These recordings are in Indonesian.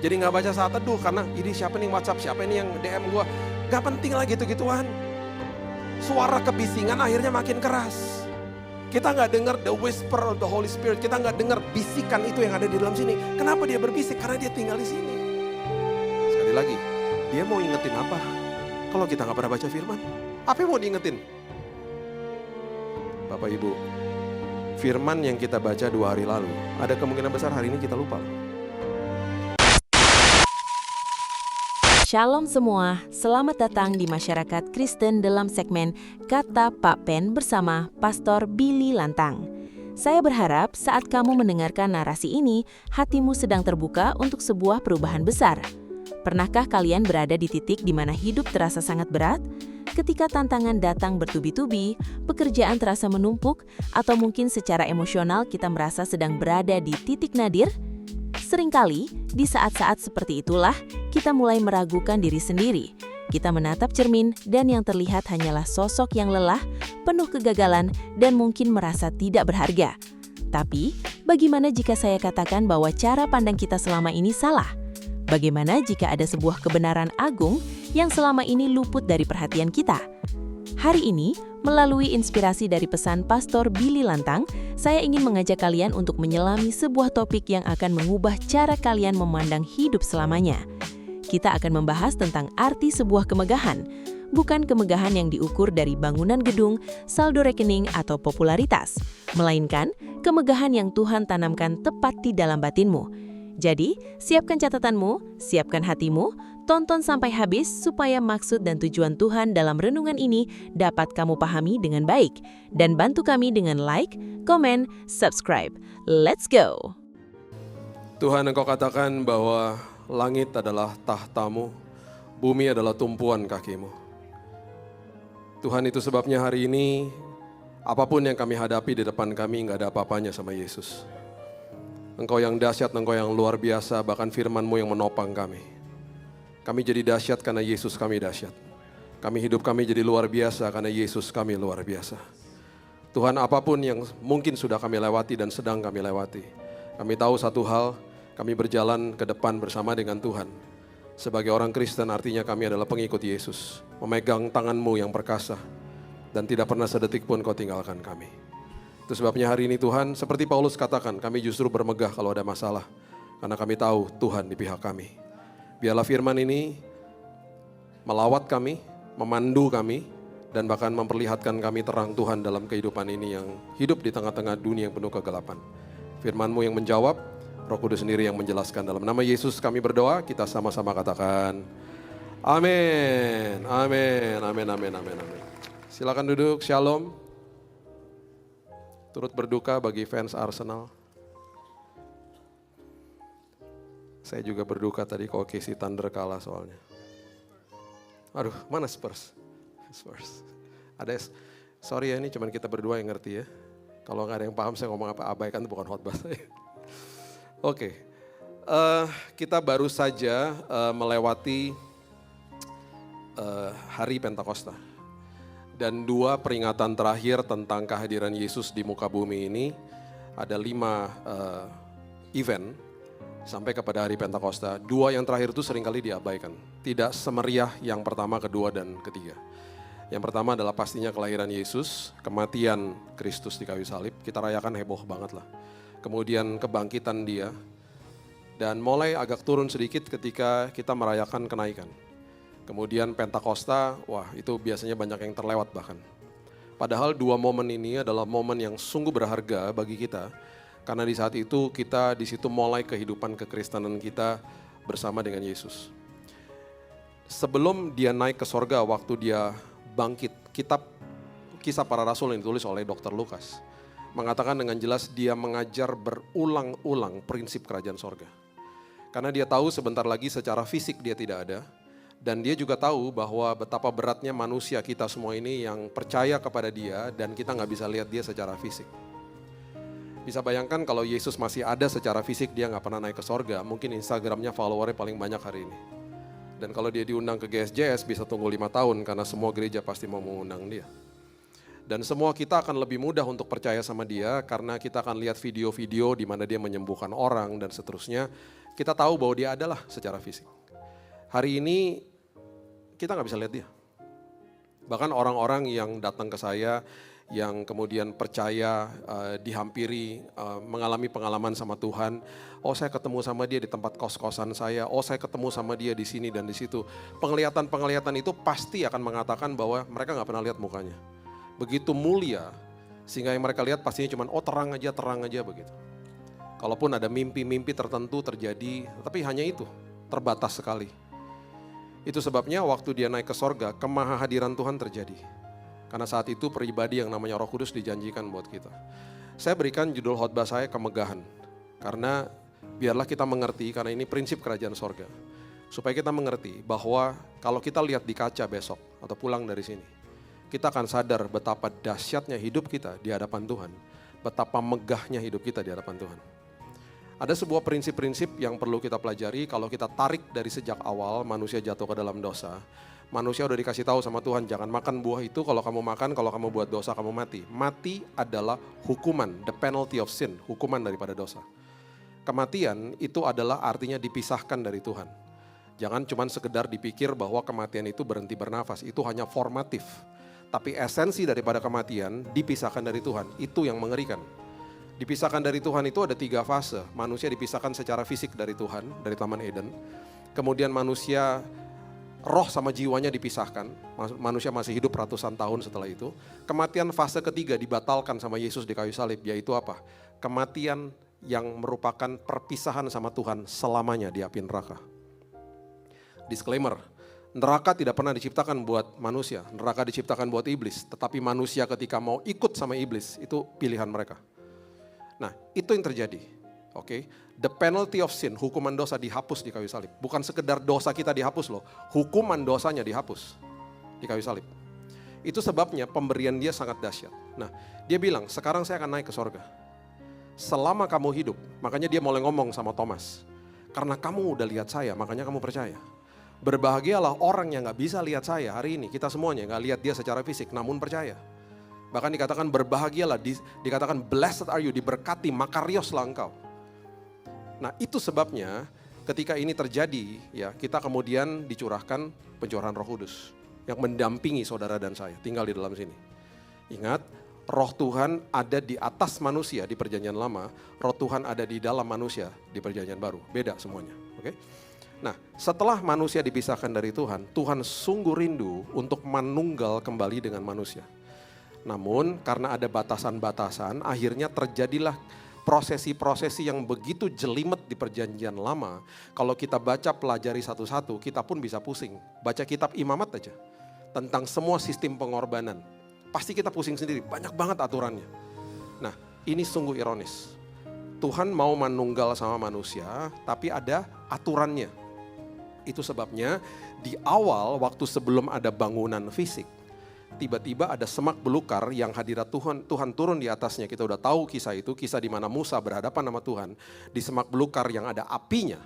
Jadi gak baca saat teduh karena ini siapa nih WhatsApp, siapa ini yang DM gue. Gak penting lah gitu-gituan. Suara kebisingan akhirnya makin keras. Kita gak dengar the whisper of the Holy Spirit. Kita gak dengar bisikan itu yang ada di dalam sini. Kenapa dia berbisik? Karena dia tinggal di sini. Sekali lagi, dia mau ingetin apa? Kalau kita gak pernah baca firman, apa yang mau diingetin? Bapak Ibu, firman yang kita baca 2 hari lalu, ada kemungkinan besar hari ini kita lupa. Shalom semua, selamat datang di Masyarakat Kristen dalam segmen Kata Pak Pen bersama Pastor Billy Lantang. Saya berharap saat kamu mendengarkan narasi ini, hatimu sedang terbuka untuk sebuah perubahan besar. Pernahkah kalian berada di titik di mana hidup terasa sangat berat? Ketika tantangan datang bertubi-tubi, pekerjaan terasa menumpuk, atau mungkin secara emosional kita merasa sedang berada di titik nadir? Seringkali, di saat-saat seperti itulah, kita mulai meragukan diri sendiri. Kita menatap cermin dan yang terlihat hanyalah sosok yang lelah, penuh kegagalan, dan mungkin merasa tidak berharga. Tapi, bagaimana jika saya katakan bahwa cara pandang kita selama ini salah? Bagaimana jika ada sebuah kebenaran agung yang selama ini luput dari perhatian kita? Hari ini, melalui inspirasi dari pesan Pastor Billy Lantang, saya ingin mengajak kalian untuk menyelami sebuah topik yang akan mengubah cara kalian memandang hidup selamanya. Kita akan membahas tentang arti sebuah kemegahan, bukan kemegahan yang diukur dari bangunan gedung, saldo rekening, atau popularitas, melainkan kemegahan yang Tuhan tanamkan tepat di dalam batinmu. Jadi, siapkan catatanmu, siapkan hatimu, tonton sampai habis supaya maksud dan tujuan Tuhan dalam renungan ini dapat kamu pahami dengan baik. Dan bantu kami dengan like, komen, subscribe. Let's go! Tuhan, Engkau katakan bahwa langit adalah tahtamu, bumi adalah tumpuan kakimu. Tuhan, itu sebabnya hari ini apapun yang kami hadapi di depan kami gak ada apa-apanya sama Yesus. Engkau yang dahsyat, Engkau yang luar biasa, bahkan firman-Mu yang menopang kami. Kami jadi dahsyat karena Yesus kami dahsyat. Hidup kami jadi luar biasa karena Yesus kami luar biasa. Tuhan, apapun yang mungkin sudah kami lewati dan sedang kami lewati, kami tahu satu hal, kami berjalan ke depan bersama dengan Tuhan. Sebagai orang Kristen artinya kami adalah pengikut Yesus, memegang tangan-Mu yang perkasa, dan tidak pernah sedetik pun Kau tinggalkan kami. Itu sebabnya hari ini Tuhan, seperti Paulus katakan, kami justru bermegah kalau ada masalah, karena kami tahu Tuhan di pihak kami. Biarlah firman ini melawat kami, memandu kami, dan bahkan memperlihatkan kami terang Tuhan dalam kehidupan ini yang hidup di tengah-tengah dunia yang penuh kegelapan. Firman-Mu yang menjawab, Roh Kudus sendiri yang menjelaskan. Dalam nama Yesus kami berdoa, kita sama-sama katakan, amin, amin, amin, amin, amin, amin. Silakan duduk, shalom. Turut berduka bagi fans Arsenal. Saya juga berduka tadi kalau OKC Thunder kalah soalnya. Aduh, mana Spurs? Spurs. Sorry ya, ini cuma kita berdua yang ngerti ya. Kalau nggak ada yang paham saya ngomong apa, abaikan itu bukan khotbah saya. Oke, kita baru saja melewati hari Pentakosta. Dan 2 peringatan terakhir tentang kehadiran Yesus di muka bumi ini, ada 5 event sampai kepada hari Pentakosta. 2 yang terakhir itu seringkali diabaikan. Tidak semeriah yang pertama, kedua, dan ketiga. Yang pertama adalah pastinya kelahiran Yesus, kematian Kristus di kayu salib. Kita rayakan heboh banget lah. Kemudian kebangkitan Dia. Dan mulai agak turun sedikit ketika kita merayakan kenaikan. Kemudian Pentakosta, wah itu biasanya banyak yang terlewat bahkan. Padahal 2 momen ini adalah momen yang sungguh berharga bagi kita. Karena di saat itu kita di situ mulai kehidupan kekristenan kita bersama dengan Yesus. Sebelum Dia naik ke sorga waktu Dia bangkit, kitab Kisah Para Rasul yang ditulis oleh Dr. Lukas mengatakan dengan jelas Dia mengajar berulang-ulang prinsip kerajaan sorga. Karena Dia tahu sebentar lagi secara fisik Dia tidak ada. Dan Dia juga tahu bahwa betapa beratnya manusia kita semua ini yang percaya kepada Dia dan kita gak bisa lihat Dia secara fisik. Bisa bayangkan kalau Yesus masih ada secara fisik, Dia gak pernah naik ke sorga, mungkin Instagramnya followernya paling banyak hari ini. Dan kalau Dia diundang ke GSJS bisa tunggu 5 tahun karena semua gereja pasti mau mengundang Dia. Dan semua kita akan lebih mudah untuk percaya sama dia karena kita akan lihat video-video di mana dia menyembuhkan orang dan seterusnya. Kita tahu bahwa dia adalah secara fisik. Hari ini kita nggak bisa lihat dia. Bahkan orang-orang yang datang ke saya, yang kemudian percaya, dihampiri, mengalami pengalaman sama Tuhan. Oh, saya ketemu sama dia di tempat kos-kosan saya. Oh, saya ketemu sama dia di sini dan di situ. Penglihatan-penglihatan itu pasti akan mengatakan bahwa mereka nggak pernah lihat mukanya. Begitu mulia, sehingga yang mereka lihat pastinya cuma terang aja begitu. Kalaupun ada mimpi-mimpi tertentu terjadi, tapi hanya itu, terbatas sekali. Itu sebabnya waktu dia naik ke sorga, kemahahadiran Tuhan terjadi. Karena saat itu pribadi yang namanya Roh Kudus dijanjikan buat kita. Saya berikan judul khotbah saya kemegahan. Karena biarlah kita mengerti, karena ini prinsip kerajaan sorga. Supaya kita mengerti bahwa kalau kita lihat di kaca besok atau pulang dari sini, kita akan sadar betapa dahsyatnya hidup kita di hadapan Tuhan. Betapa megahnya hidup kita di hadapan Tuhan. Ada sebuah prinsip-prinsip yang perlu kita pelajari kalau kita tarik dari sejak awal manusia jatuh ke dalam dosa. Manusia udah dikasih tahu sama Tuhan, jangan makan buah itu, kalau kamu makan, kalau kamu buat dosa kamu mati. Mati adalah hukuman, the penalty of sin, hukuman daripada dosa. Kematian itu adalah artinya dipisahkan dari Tuhan. Jangan cuma sekedar dipikir bahwa kematian itu berhenti bernafas, itu hanya formatif. Tapi esensi daripada kematian dipisahkan dari Tuhan, itu yang mengerikan. Dipisahkan dari Tuhan itu ada 3 fase. Manusia dipisahkan secara fisik dari Tuhan, dari Taman Eden. Kemudian manusia, roh sama jiwanya dipisahkan. Manusia masih hidup ratusan tahun setelah itu. Kematian fase ketiga dibatalkan sama Yesus di kayu salib, yaitu apa? Kematian yang merupakan perpisahan sama Tuhan selamanya di api neraka. Disclaimer, neraka tidak pernah diciptakan buat manusia, neraka diciptakan buat iblis. Tetapi manusia ketika mau ikut sama iblis, itu pilihan mereka. Nah, itu yang terjadi. Oke, the penalty of sin, hukuman dosa dihapus di kayu salib. Bukan sekedar dosa kita dihapus loh, hukuman dosanya dihapus di kayu salib. Itu sebabnya pemberian dia sangat dahsyat. Nah, dia bilang, sekarang saya akan naik ke sorga. Selama kamu hidup, makanya dia mulai ngomong sama Thomas. Karena kamu udah lihat saya, makanya kamu percaya. Berbahagialah orang yang gak bisa lihat saya hari ini. Kita semuanya gak lihat dia secara fisik, namun percaya. Bahkan dikatakan berbahagialah, dikatakan blessed are you, diberkati, makarioslah engkau. Nah, itu sebabnya ketika ini terjadi, ya kita kemudian dicurahkan pencurahan Roh Kudus yang mendampingi saudara dan saya tinggal di dalam sini. Ingat, Roh Tuhan ada di atas manusia di perjanjian lama, Roh Tuhan ada di dalam manusia di perjanjian baru. Beda semuanya, oke? Nah, setelah manusia dipisahkan dari Tuhan, Tuhan sungguh rindu untuk manunggal kembali dengan manusia. Namun karena ada batasan-batasan, akhirnya terjadilah prosesi-prosesi yang begitu jelimet di perjanjian lama. Kalau kita baca pelajari satu-satu, kita pun bisa pusing. Baca kitab Imamat aja, tentang semua sistem pengorbanan. Pasti kita pusing sendiri, banyak banget aturannya. Nah, ini sungguh ironis. Tuhan mau manunggal sama manusia, tapi ada aturannya. Itu sebabnya di awal waktu sebelum ada bangunan fisik, tiba-tiba ada semak belukar yang hadirat Tuhan turun di atasnya. Kita udah tahu kisah itu, kisah di mana Musa berhadapan sama Tuhan. Di semak belukar yang ada apinya.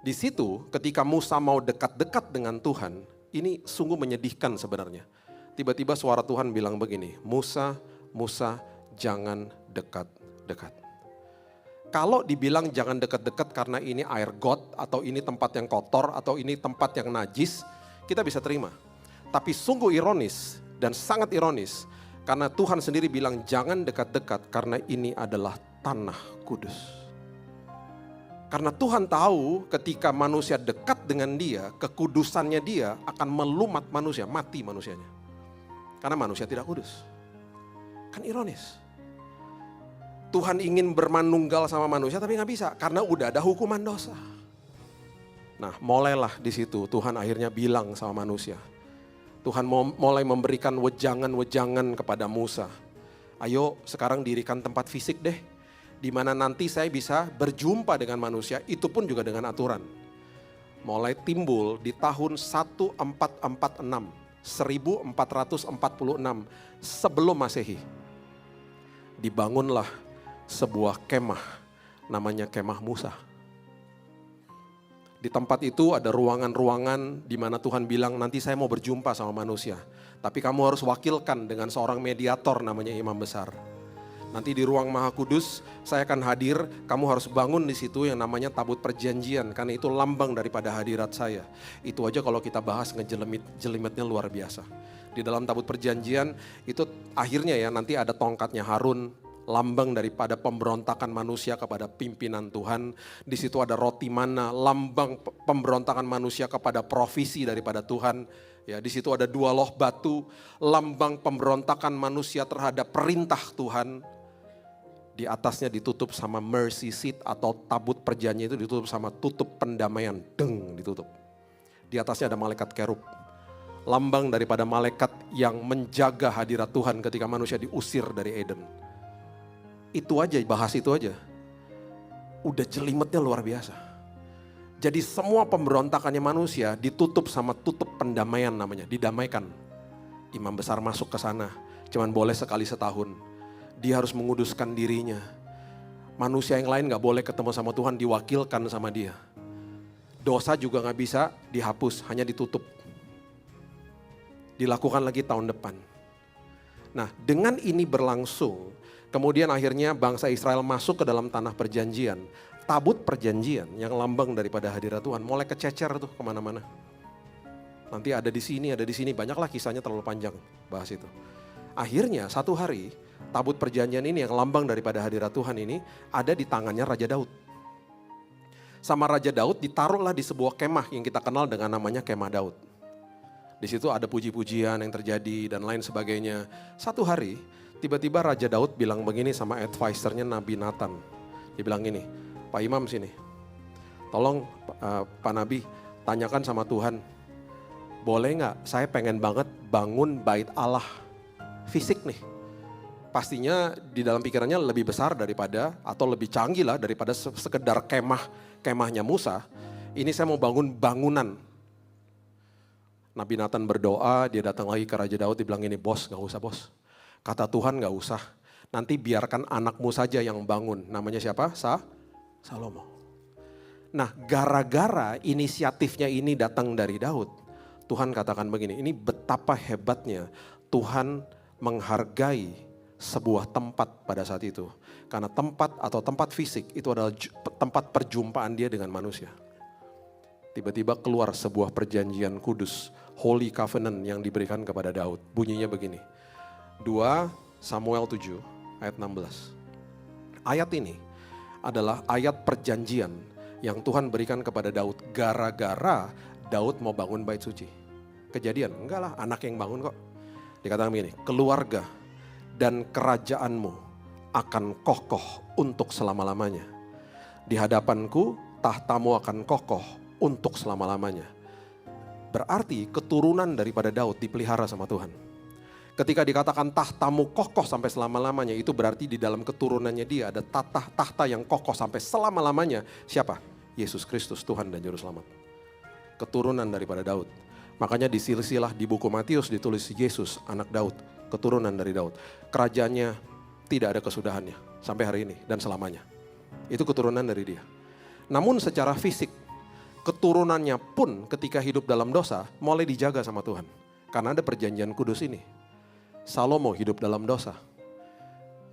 Di situ ketika Musa mau dekat-dekat dengan Tuhan, ini sungguh menyedihkan sebenarnya. Tiba-tiba suara Tuhan bilang begini, Musa, Musa jangan dekat-dekat. Kalau dibilang jangan dekat-dekat karena ini air got, atau ini tempat yang kotor, atau ini tempat yang najis, kita bisa terima. Tapi sungguh ironis dan sangat ironis karena Tuhan sendiri bilang jangan dekat-dekat karena ini adalah tanah kudus. Karena Tuhan tahu ketika manusia dekat dengan dia, kekudusannya dia akan melumat manusia, mati manusianya. Karena manusia tidak kudus. Kan ironis. Tuhan ingin bermanunggal sama manusia tapi gak bisa karena udah ada hukuman dosa. Nah, mulailah di situ Tuhan akhirnya bilang sama manusia. Tuhan mulai memberikan wejangan-wejangan kepada Musa. Ayo sekarang dirikan tempat fisik deh, di mana nanti saya bisa berjumpa dengan manusia, itu pun juga dengan aturan. Mulai timbul di tahun 1446 sebelum Masehi. Dibangunlah sebuah kemah, namanya kemah Musa. Di tempat itu ada ruangan-ruangan di mana Tuhan bilang, nanti saya mau berjumpa sama manusia. Tapi kamu harus wakilkan dengan seorang mediator namanya imam besar. Nanti di ruang Maha Kudus saya akan hadir, kamu harus bangun di situ yang namanya tabut perjanjian. Karena itu lambang daripada hadirat saya. Itu aja kalau kita bahas jelimetnya luar biasa. Di dalam tabut perjanjian itu akhirnya ya nanti ada tongkatnya Harun. Lambang daripada pemberontakan manusia kepada pimpinan Tuhan. Di situ ada roti mana, lambang pemberontakan manusia kepada provisi daripada Tuhan. Ya, di situ ada 2 loh batu, lambang pemberontakan manusia terhadap perintah Tuhan. Di atasnya ditutup sama mercy seat atau tabut perjanjian itu ditutup sama tutup pendamaian, ditutup. Di atasnya ada malaikat kerub. Lambang daripada malaikat yang menjaga hadirat Tuhan ketika manusia diusir dari Eden. Itu aja, bahas itu aja. Udah jelimetnya luar biasa. Jadi semua pemberontakannya manusia ditutup sama tutup pendamaian namanya, didamaikan. Imam besar masuk ke sana, cuman boleh sekali setahun. Dia harus menguduskan dirinya. Manusia yang lain gak boleh ketemu sama Tuhan, diwakilkan sama dia. Dosa juga gak bisa dihapus, hanya ditutup. Dilakukan lagi tahun depan. Nah, dengan ini berlangsung, kemudian akhirnya bangsa Israel masuk ke dalam tanah perjanjian. Tabut perjanjian yang lambang daripada hadirat Tuhan mulai kececer tuh kemana-mana. Nanti ada di sini, banyaklah kisahnya terlalu panjang bahas itu. Akhirnya satu hari tabut perjanjian ini yang lambang daripada hadirat Tuhan ini ada di tangannya Raja Daud. Sama Raja Daud ditaruhlah di sebuah kemah yang kita kenal dengan namanya Kemah Daud. Di situ ada puji-pujian yang terjadi dan lain sebagainya. Satu hari tiba-tiba Raja Daud bilang begini sama advisernya Nabi Nathan. Dia bilang gini, Pak Imam sini, tolong Pak Nabi tanyakan sama Tuhan, boleh gak saya pengen banget bangun bait Allah fisik nih. Pastinya di dalam pikirannya lebih besar daripada atau lebih canggih lah daripada sekedar kemahnya Musa. Ini saya mau bangun bangunan. Nabi Nathan berdoa, dia datang lagi ke Raja Daud, dia bilang gini, bos gak usah bos. Kata Tuhan gak usah, nanti biarkan anakmu saja yang bangun. Namanya siapa? Salomo. Nah, gara-gara inisiatifnya ini datang dari Daud, Tuhan katakan begini, ini betapa hebatnya Tuhan menghargai sebuah tempat pada saat itu. Karena tempat atau tempat fisik itu adalah tempat perjumpaan dia dengan manusia. Tiba-tiba keluar sebuah perjanjian kudus, Holy Covenant yang diberikan kepada Daud. Bunyinya begini. 2 Samuel 7 ayat 16. Ayat ini adalah ayat perjanjian yang Tuhan berikan kepada Daud gara-gara Daud mau bangun bait suci. Kejadian, enggak lah anak yang bangun kok. Dikatakan begini, keluarga dan kerajaanmu akan kokoh untuk selama-lamanya. Di hadapanku tahtamu akan kokoh untuk selama-lamanya. Berarti keturunan daripada Daud dipelihara sama Tuhan. Ketika dikatakan tahtamu kokoh sampai selama-lamanya, itu berarti di dalam keturunannya dia ada tahta yang kokoh sampai selama-lamanya. Siapa? Yesus Kristus, Tuhan dan Juru Selamat. Keturunan daripada Daud. Makanya di silsilah di buku Matius ditulis Yesus, anak Daud, keturunan dari Daud. Kerajaannya tidak ada kesudahannya sampai hari ini dan selamanya. Itu keturunan dari dia. Namun secara fisik, keturunannya pun ketika hidup dalam dosa mulai dijaga sama Tuhan. Karena ada perjanjian kudus ini. Salomo hidup dalam dosa.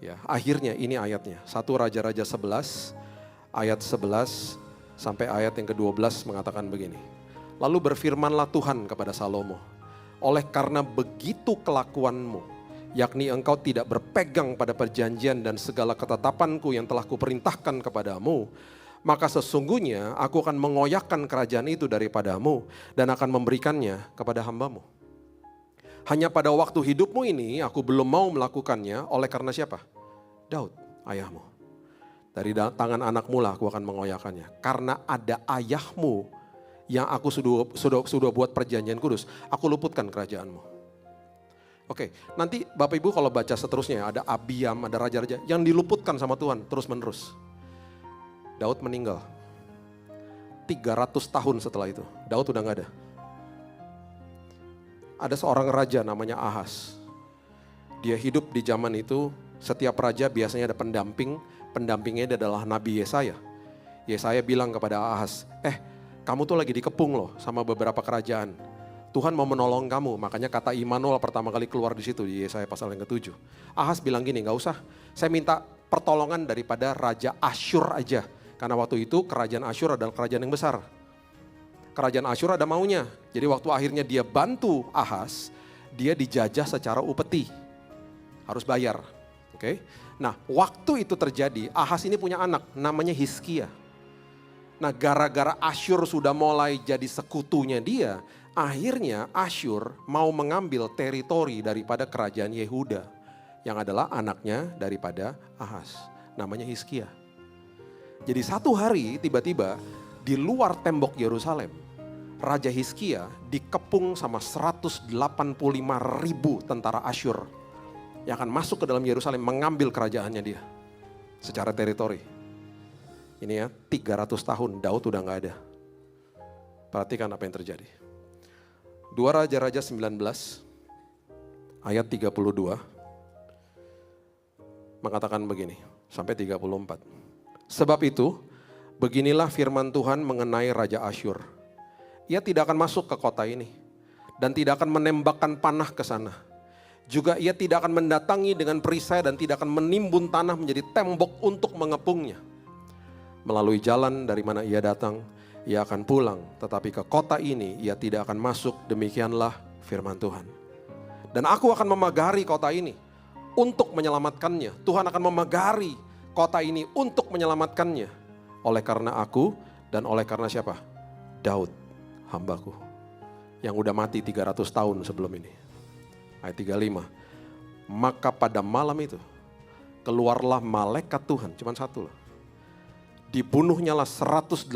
Ya, akhirnya ini ayatnya. 1 Raja-Raja 11 ayat 11 sampai ayat yang ke-12 mengatakan begini. Lalu berfirmanlah Tuhan kepada Salomo, oleh karena begitu kelakuanmu, yakni engkau tidak berpegang pada perjanjian dan segala ketetapanku yang telah kuperintahkan kepadamu, maka sesungguhnya aku akan mengoyakkan kerajaan itu daripadamu dan akan memberikannya kepada hambamu. Hanya pada waktu hidupmu ini aku belum mau melakukannya, oleh karena siapa? Daud, ayahmu. Dari tangan anakmu lah aku akan mengoyakkannya. Karena ada ayahmu yang aku sudah buat perjanjian kudus, aku luputkan kerajaanmu. Oke, nanti Bapak Ibu kalau baca seterusnya ada Abiam, ada raja-raja yang diluputkan sama Tuhan terus menerus. Daud meninggal. 300 tahun setelah itu, Daud udah gak ada. Ada seorang raja namanya Ahas. Dia hidup di zaman itu, setiap raja biasanya ada pendamping, pendampingnya adalah Nabi Yesaya. Yesaya bilang kepada Ahas, kamu tuh lagi dikepung loh sama beberapa kerajaan. Tuhan mau menolong kamu, makanya kata Immanuel pertama kali keluar di situ di Yesaya pasal yang ke-7. Ahas bilang gini, gak usah, saya minta pertolongan daripada Raja Asyur aja. Karena waktu itu kerajaan Asyur adalah kerajaan yang besar. Kerajaan Asyur ada maunya, jadi waktu akhirnya dia bantu Ahas, dia dijajah secara upeti, harus bayar. Oke? Nah waktu itu terjadi, Ahas ini punya anak namanya Hizkia. Nah gara-gara Asyur sudah mulai jadi sekutunya dia, akhirnya Asyur mau mengambil teritori daripada kerajaan Yehuda yang adalah anaknya daripada Ahas, namanya Hizkia. Jadi satu hari tiba-tiba di luar tembok Yerusalem, Raja Hizkia dikepung sama 185.000 tentara Asyur yang akan masuk ke dalam Yerusalem mengambil kerajaannya dia secara teritori. Ini ya 300 tahun Daud udah gak ada. Perhatikan apa yang terjadi. 2 Raja-Raja 19 ayat 32 mengatakan begini sampai 34. Sebab itu beginilah firman Tuhan mengenai Raja Asyur. Ia tidak akan masuk ke kota ini dan tidak akan menembakkan panah ke sana. Juga ia tidak akan mendatangi dengan perisai dan tidak akan menimbun tanah menjadi tembok untuk mengepungnya. Melalui jalan dari mana ia datang, ia akan pulang, tetapi ke kota ini ia tidak akan masuk, demikianlah firman Tuhan. Dan aku akan memagari kota ini untuk menyelamatkannya. Tuhan akan memagari kota ini untuk menyelamatkannya. Oleh karena aku dan oleh karena siapa? Daud, hambaku. Yang udah mati 300 tahun sebelum ini. Ayat 35. Maka pada malam itu keluarlah malaikat Tuhan, cuma satu loh. Dibunuhnyalah 185.000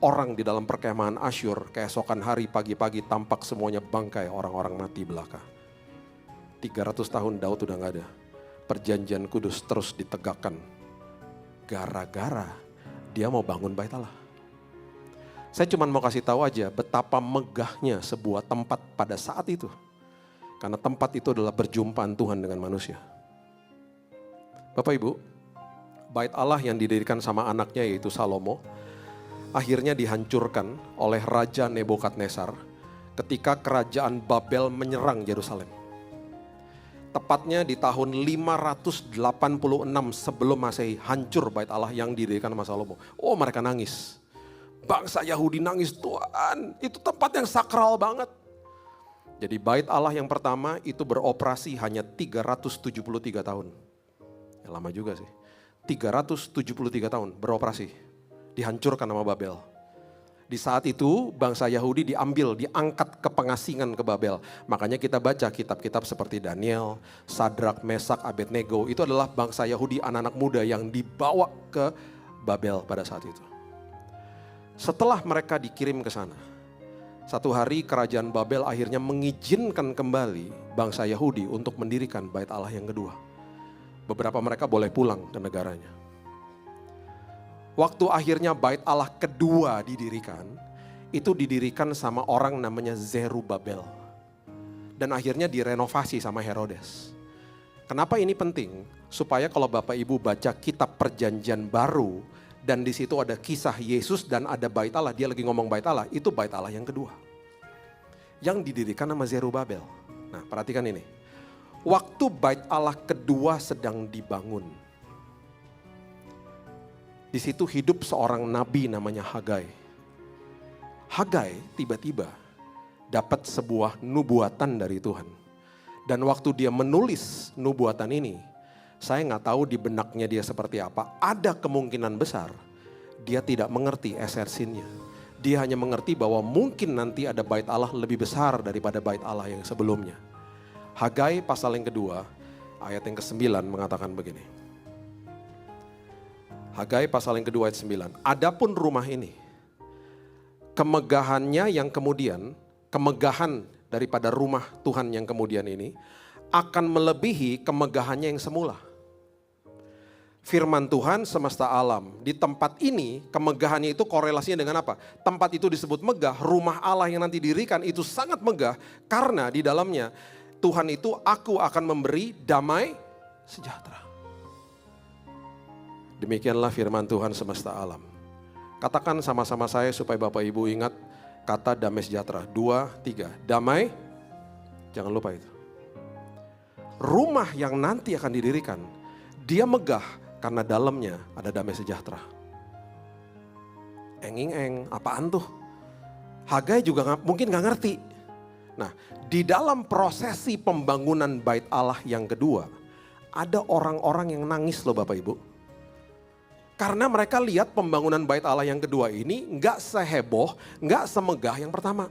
orang di dalam perkemahan Asyur. Keesokan hari pagi-pagi tampak semuanya bangkai orang-orang mati belaka. 300 tahun Daud udah gak ada. Perjanjian kudus terus ditegakkan. Gara-gara dia mau bangun bait Allah. Saya cuma mau kasih tahu aja betapa megahnya sebuah tempat pada saat itu. Karena tempat itu adalah perjumpaan Tuhan dengan manusia. Bapak Ibu, bait Allah yang didirikan sama anaknya yaitu Salomo, akhirnya dihancurkan oleh Raja Nebukadnezar ketika kerajaan Babel menyerang Yerusalem. Tepatnya di tahun 586 sebelum Masehi hancur bait Allah yang didirikan sama Salomo. Oh mereka nangis. Bangsa Yahudi nangis, Tuhan itu tempat yang sakral banget. Jadi bait Allah yang pertama itu beroperasi hanya 373 tahun. Ya, lama juga sih. 373 tahun beroperasi. Dihancurkan sama Babel. Di saat itu bangsa Yahudi diambil, diangkat ke pengasingan ke Babel. Makanya kita baca kitab-kitab seperti Daniel, Sadrak, Mesak, Abednego. Itu adalah bangsa Yahudi anak-anak muda yang dibawa ke Babel pada saat itu. Setelah mereka dikirim ke sana, satu hari kerajaan Babel akhirnya mengizinkan kembali bangsa Yahudi untuk mendirikan bait Allah yang kedua. Beberapa mereka boleh pulang ke negaranya. Waktu akhirnya bait Allah kedua didirikan, itu didirikan sama orang namanya Zerubabel. Dan akhirnya direnovasi sama Herodes. Kenapa ini penting? Supaya kalau Bapak Ibu baca kitab Perjanjian Baru, dan di situ ada kisah Yesus dan ada bait Allah, dia lagi ngomong bait Allah, itu bait Allah yang kedua. Yang didirikan sama Zerubabel. Nah perhatikan ini. Waktu bait Allah kedua sedang dibangun. Di situ hidup seorang nabi namanya Hagai. Hagai tiba-tiba dapat sebuah nubuatan dari Tuhan. Dan waktu dia menulis nubuatan ini, saya nggak tahu di benaknya dia seperti apa. Ada kemungkinan besar dia tidak mengerti esensinya. Dia hanya mengerti bahwa mungkin nanti ada bait Allah lebih besar daripada bait Allah yang sebelumnya. Hagai pasal yang kedua, ayat yang ke-9 mengatakan begini. Hagai pasal yang kedua ayat 9. Adapun rumah ini, kemegahannya yang kemudian, kemegahan daripada rumah Tuhan yang kemudian ini, akan melebihi kemegahannya yang semula. Firman Tuhan semesta alam. Di tempat ini kemegahannya itu korelasinya dengan apa? Tempat itu disebut megah, rumah Allah yang nanti didirikan itu sangat megah. Karena di dalamnya Tuhan itu aku akan memberi damai sejahtera. Demikianlah firman Tuhan semesta alam. Katakan sama-sama saya supaya Bapak Ibu ingat kata damai sejahtera. 2, 3. Damai, jangan lupa itu. Rumah yang nanti akan didirikan, dia megah karena dalamnya ada damai sejahtera. Enging-eng, apaan tuh? Hagai juga mungkin gak ngerti. Nah, di dalam prosesi pembangunan bait Allah yang kedua, ada orang-orang yang nangis loh Bapak Ibu. Karena mereka lihat pembangunan bait Allah yang kedua ini gak seheboh, gak semegah yang pertama.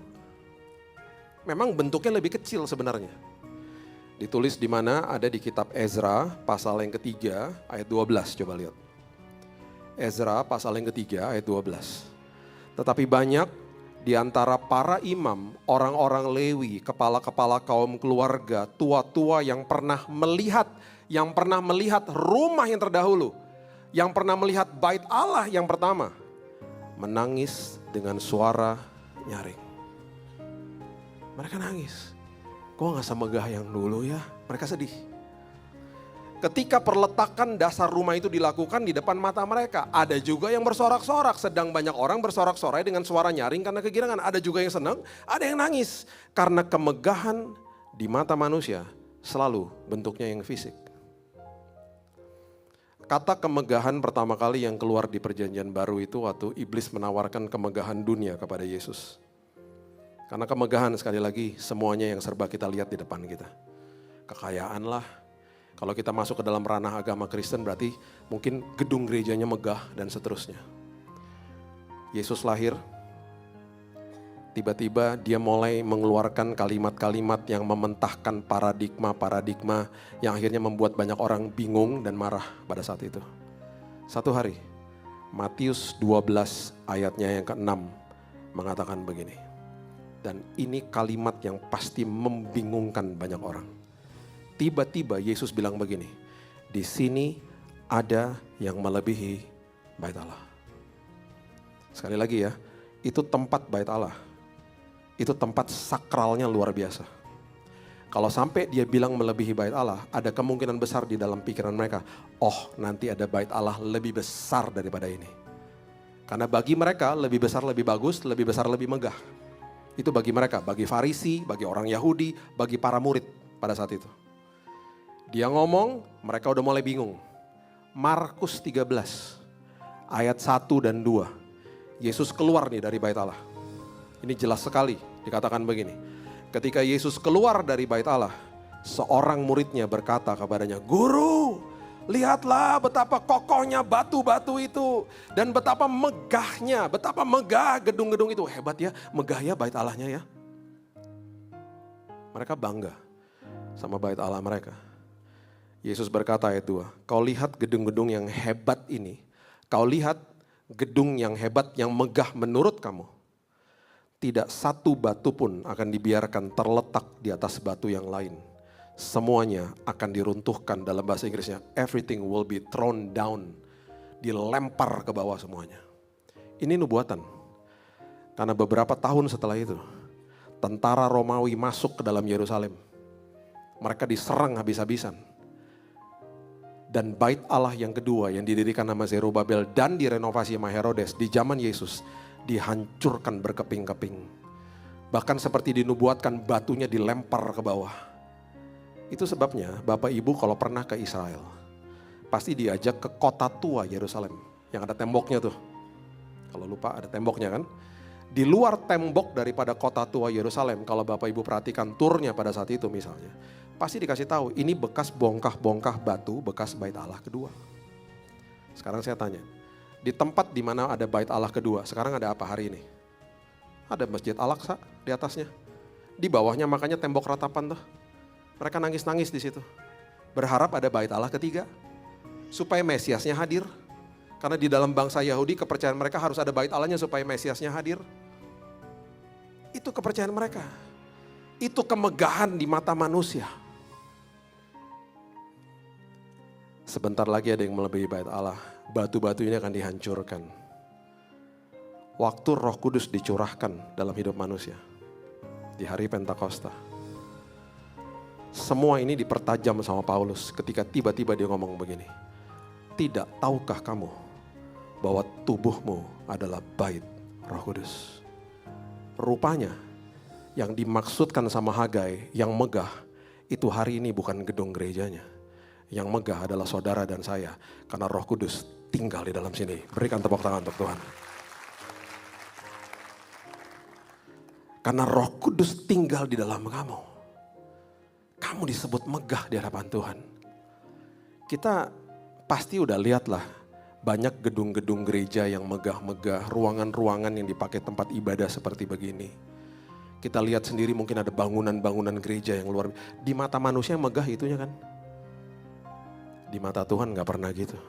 Memang bentuknya lebih kecil sebenarnya. Ditulis di mana? Ada di kitab Ezra pasal yang ketiga ayat 12, coba lihat. Ezra pasal yang ketiga ayat 12. Tetapi banyak di antara para imam, orang-orang Lewi, kepala-kepala kaum keluarga, tua-tua yang pernah melihat rumah yang terdahulu, yang pernah melihat bait Allah yang pertama, menangis dengan suara nyaring. Mereka nangis. Kok gak semegah yang dulu ya? Mereka sedih. Ketika perletakan dasar rumah itu dilakukan di depan mata mereka, ada juga yang bersorak-sorak. Sedang banyak orang bersorak-sorai dengan suara nyaring karena kegirangan. Ada juga yang senang, ada yang nangis. Karena kemegahan di mata manusia selalu bentuknya yang fisik. Kata kemegahan pertama kali yang keluar di perjanjian baru itu waktu iblis menawarkan kemegahan dunia kepada Yesus. Karena kemegahan sekali lagi semuanya yang serba kita lihat di depan kita. Kekayaan lah. Kalau kita masuk ke dalam ranah agama Kristen berarti mungkin gedung gerejanya megah dan seterusnya. Yesus lahir, tiba-tiba dia mulai mengeluarkan kalimat-kalimat yang mementahkan paradigma-paradigma yang akhirnya membuat banyak orang bingung dan marah pada saat itu. Satu hari, Matius 12 ayatnya yang ke-6 mengatakan begini. Dan ini kalimat yang pasti membingungkan banyak orang. Tiba-tiba Yesus bilang begini, di sini ada yang melebihi bait Allah. Sekali lagi ya, itu tempat bait Allah. Itu tempat sakralnya luar biasa. Kalau sampai dia bilang melebihi bait Allah, ada kemungkinan besar di dalam pikiran mereka, oh nanti ada bait Allah lebih besar daripada ini. Karena bagi mereka lebih besar lebih bagus, lebih besar lebih megah. Itu bagi mereka, bagi Farisi, bagi orang Yahudi, bagi para murid pada saat itu. Dia ngomong, mereka udah mulai bingung. Markus 13, ayat 1 dan 2. Yesus keluar nih dari bait Allah. Ini jelas sekali, dikatakan begini. Ketika Yesus keluar dari bait Allah, seorang muridnya berkata kepadanya, Guru, lihatlah betapa kokohnya batu-batu itu. Dan betapa megah gedung-gedung itu. Hebat ya, megah ya bait Allahnya ya. Mereka bangga sama bait Allah mereka. Yesus berkata ayat 2, kau lihat gedung-gedung yang hebat ini. Kau lihat gedung yang hebat, yang megah menurut kamu. Tidak satu batu pun akan dibiarkan terletak di atas batu yang lain. Semuanya akan diruntuhkan, dalam bahasa Inggrisnya, everything will be thrown down. Dilempar ke bawah semuanya. Ini nubuatan. Karena beberapa tahun setelah itu, tentara Romawi masuk ke dalam Yerusalem. Mereka diserang habis-habisan. Dan bait Allah yang kedua yang didirikan nama Zerubabel dan direnovasi sama Herodes di zaman Yesus, dihancurkan berkeping-keping. Bahkan seperti dinubuatkan, batunya dilempar ke bawah. Itu sebabnya Bapak Ibu kalau pernah ke Israel, pasti diajak ke kota tua Yerusalem yang ada temboknya tuh. Kalau lupa ada temboknya kan. Di luar tembok daripada kota tua Yerusalem, kalau Bapak Ibu perhatikan turnya pada saat itu misalnya, pasti dikasih tahu ini bekas bongkah-bongkah batu bekas bait Allah kedua. Sekarang saya tanya, di tempat di mana ada bait Allah kedua, sekarang ada apa hari ini? Ada Masjid Al-Aqsa di atasnya. Di bawahnya makanya tembok ratapan tuh. Mereka nangis-nangis di situ. Berharap ada bait Allah ketiga. Supaya Mesiasnya hadir. Karena di dalam bangsa Yahudi kepercayaan mereka harus ada bait Allahnya supaya Mesiasnya hadir. Itu kepercayaan mereka. Itu kemegahan di mata manusia. Sebentar lagi ada yang melebihi bait Allah. Batu-batu ini akan dihancurkan. Waktu Roh Kudus dicurahkan dalam hidup manusia. Di hari Pentakosta. Semua ini dipertajam sama Paulus ketika tiba-tiba dia ngomong begini. Tidak tahukah kamu bahwa tubuhmu adalah bait Roh Kudus. Rupanya yang dimaksudkan sama Hagai yang megah itu hari ini bukan gedung gerejanya. Yang megah adalah saudara dan saya karena Roh Kudus tinggal di dalam sini. Berikan tepuk tangan untuk Tuhan. Karena Roh Kudus tinggal di dalam kamu. Kamu disebut megah di hadapan Tuhan. Kita pasti udah lihatlah banyak gedung-gedung gereja yang megah-megah, ruangan-ruangan yang dipakai tempat ibadah seperti begini. Kita lihat sendiri mungkin ada bangunan-bangunan gereja yang luar biasa. Di mata manusia yang megah itunya kan. Di mata Tuhan gak pernah gitu.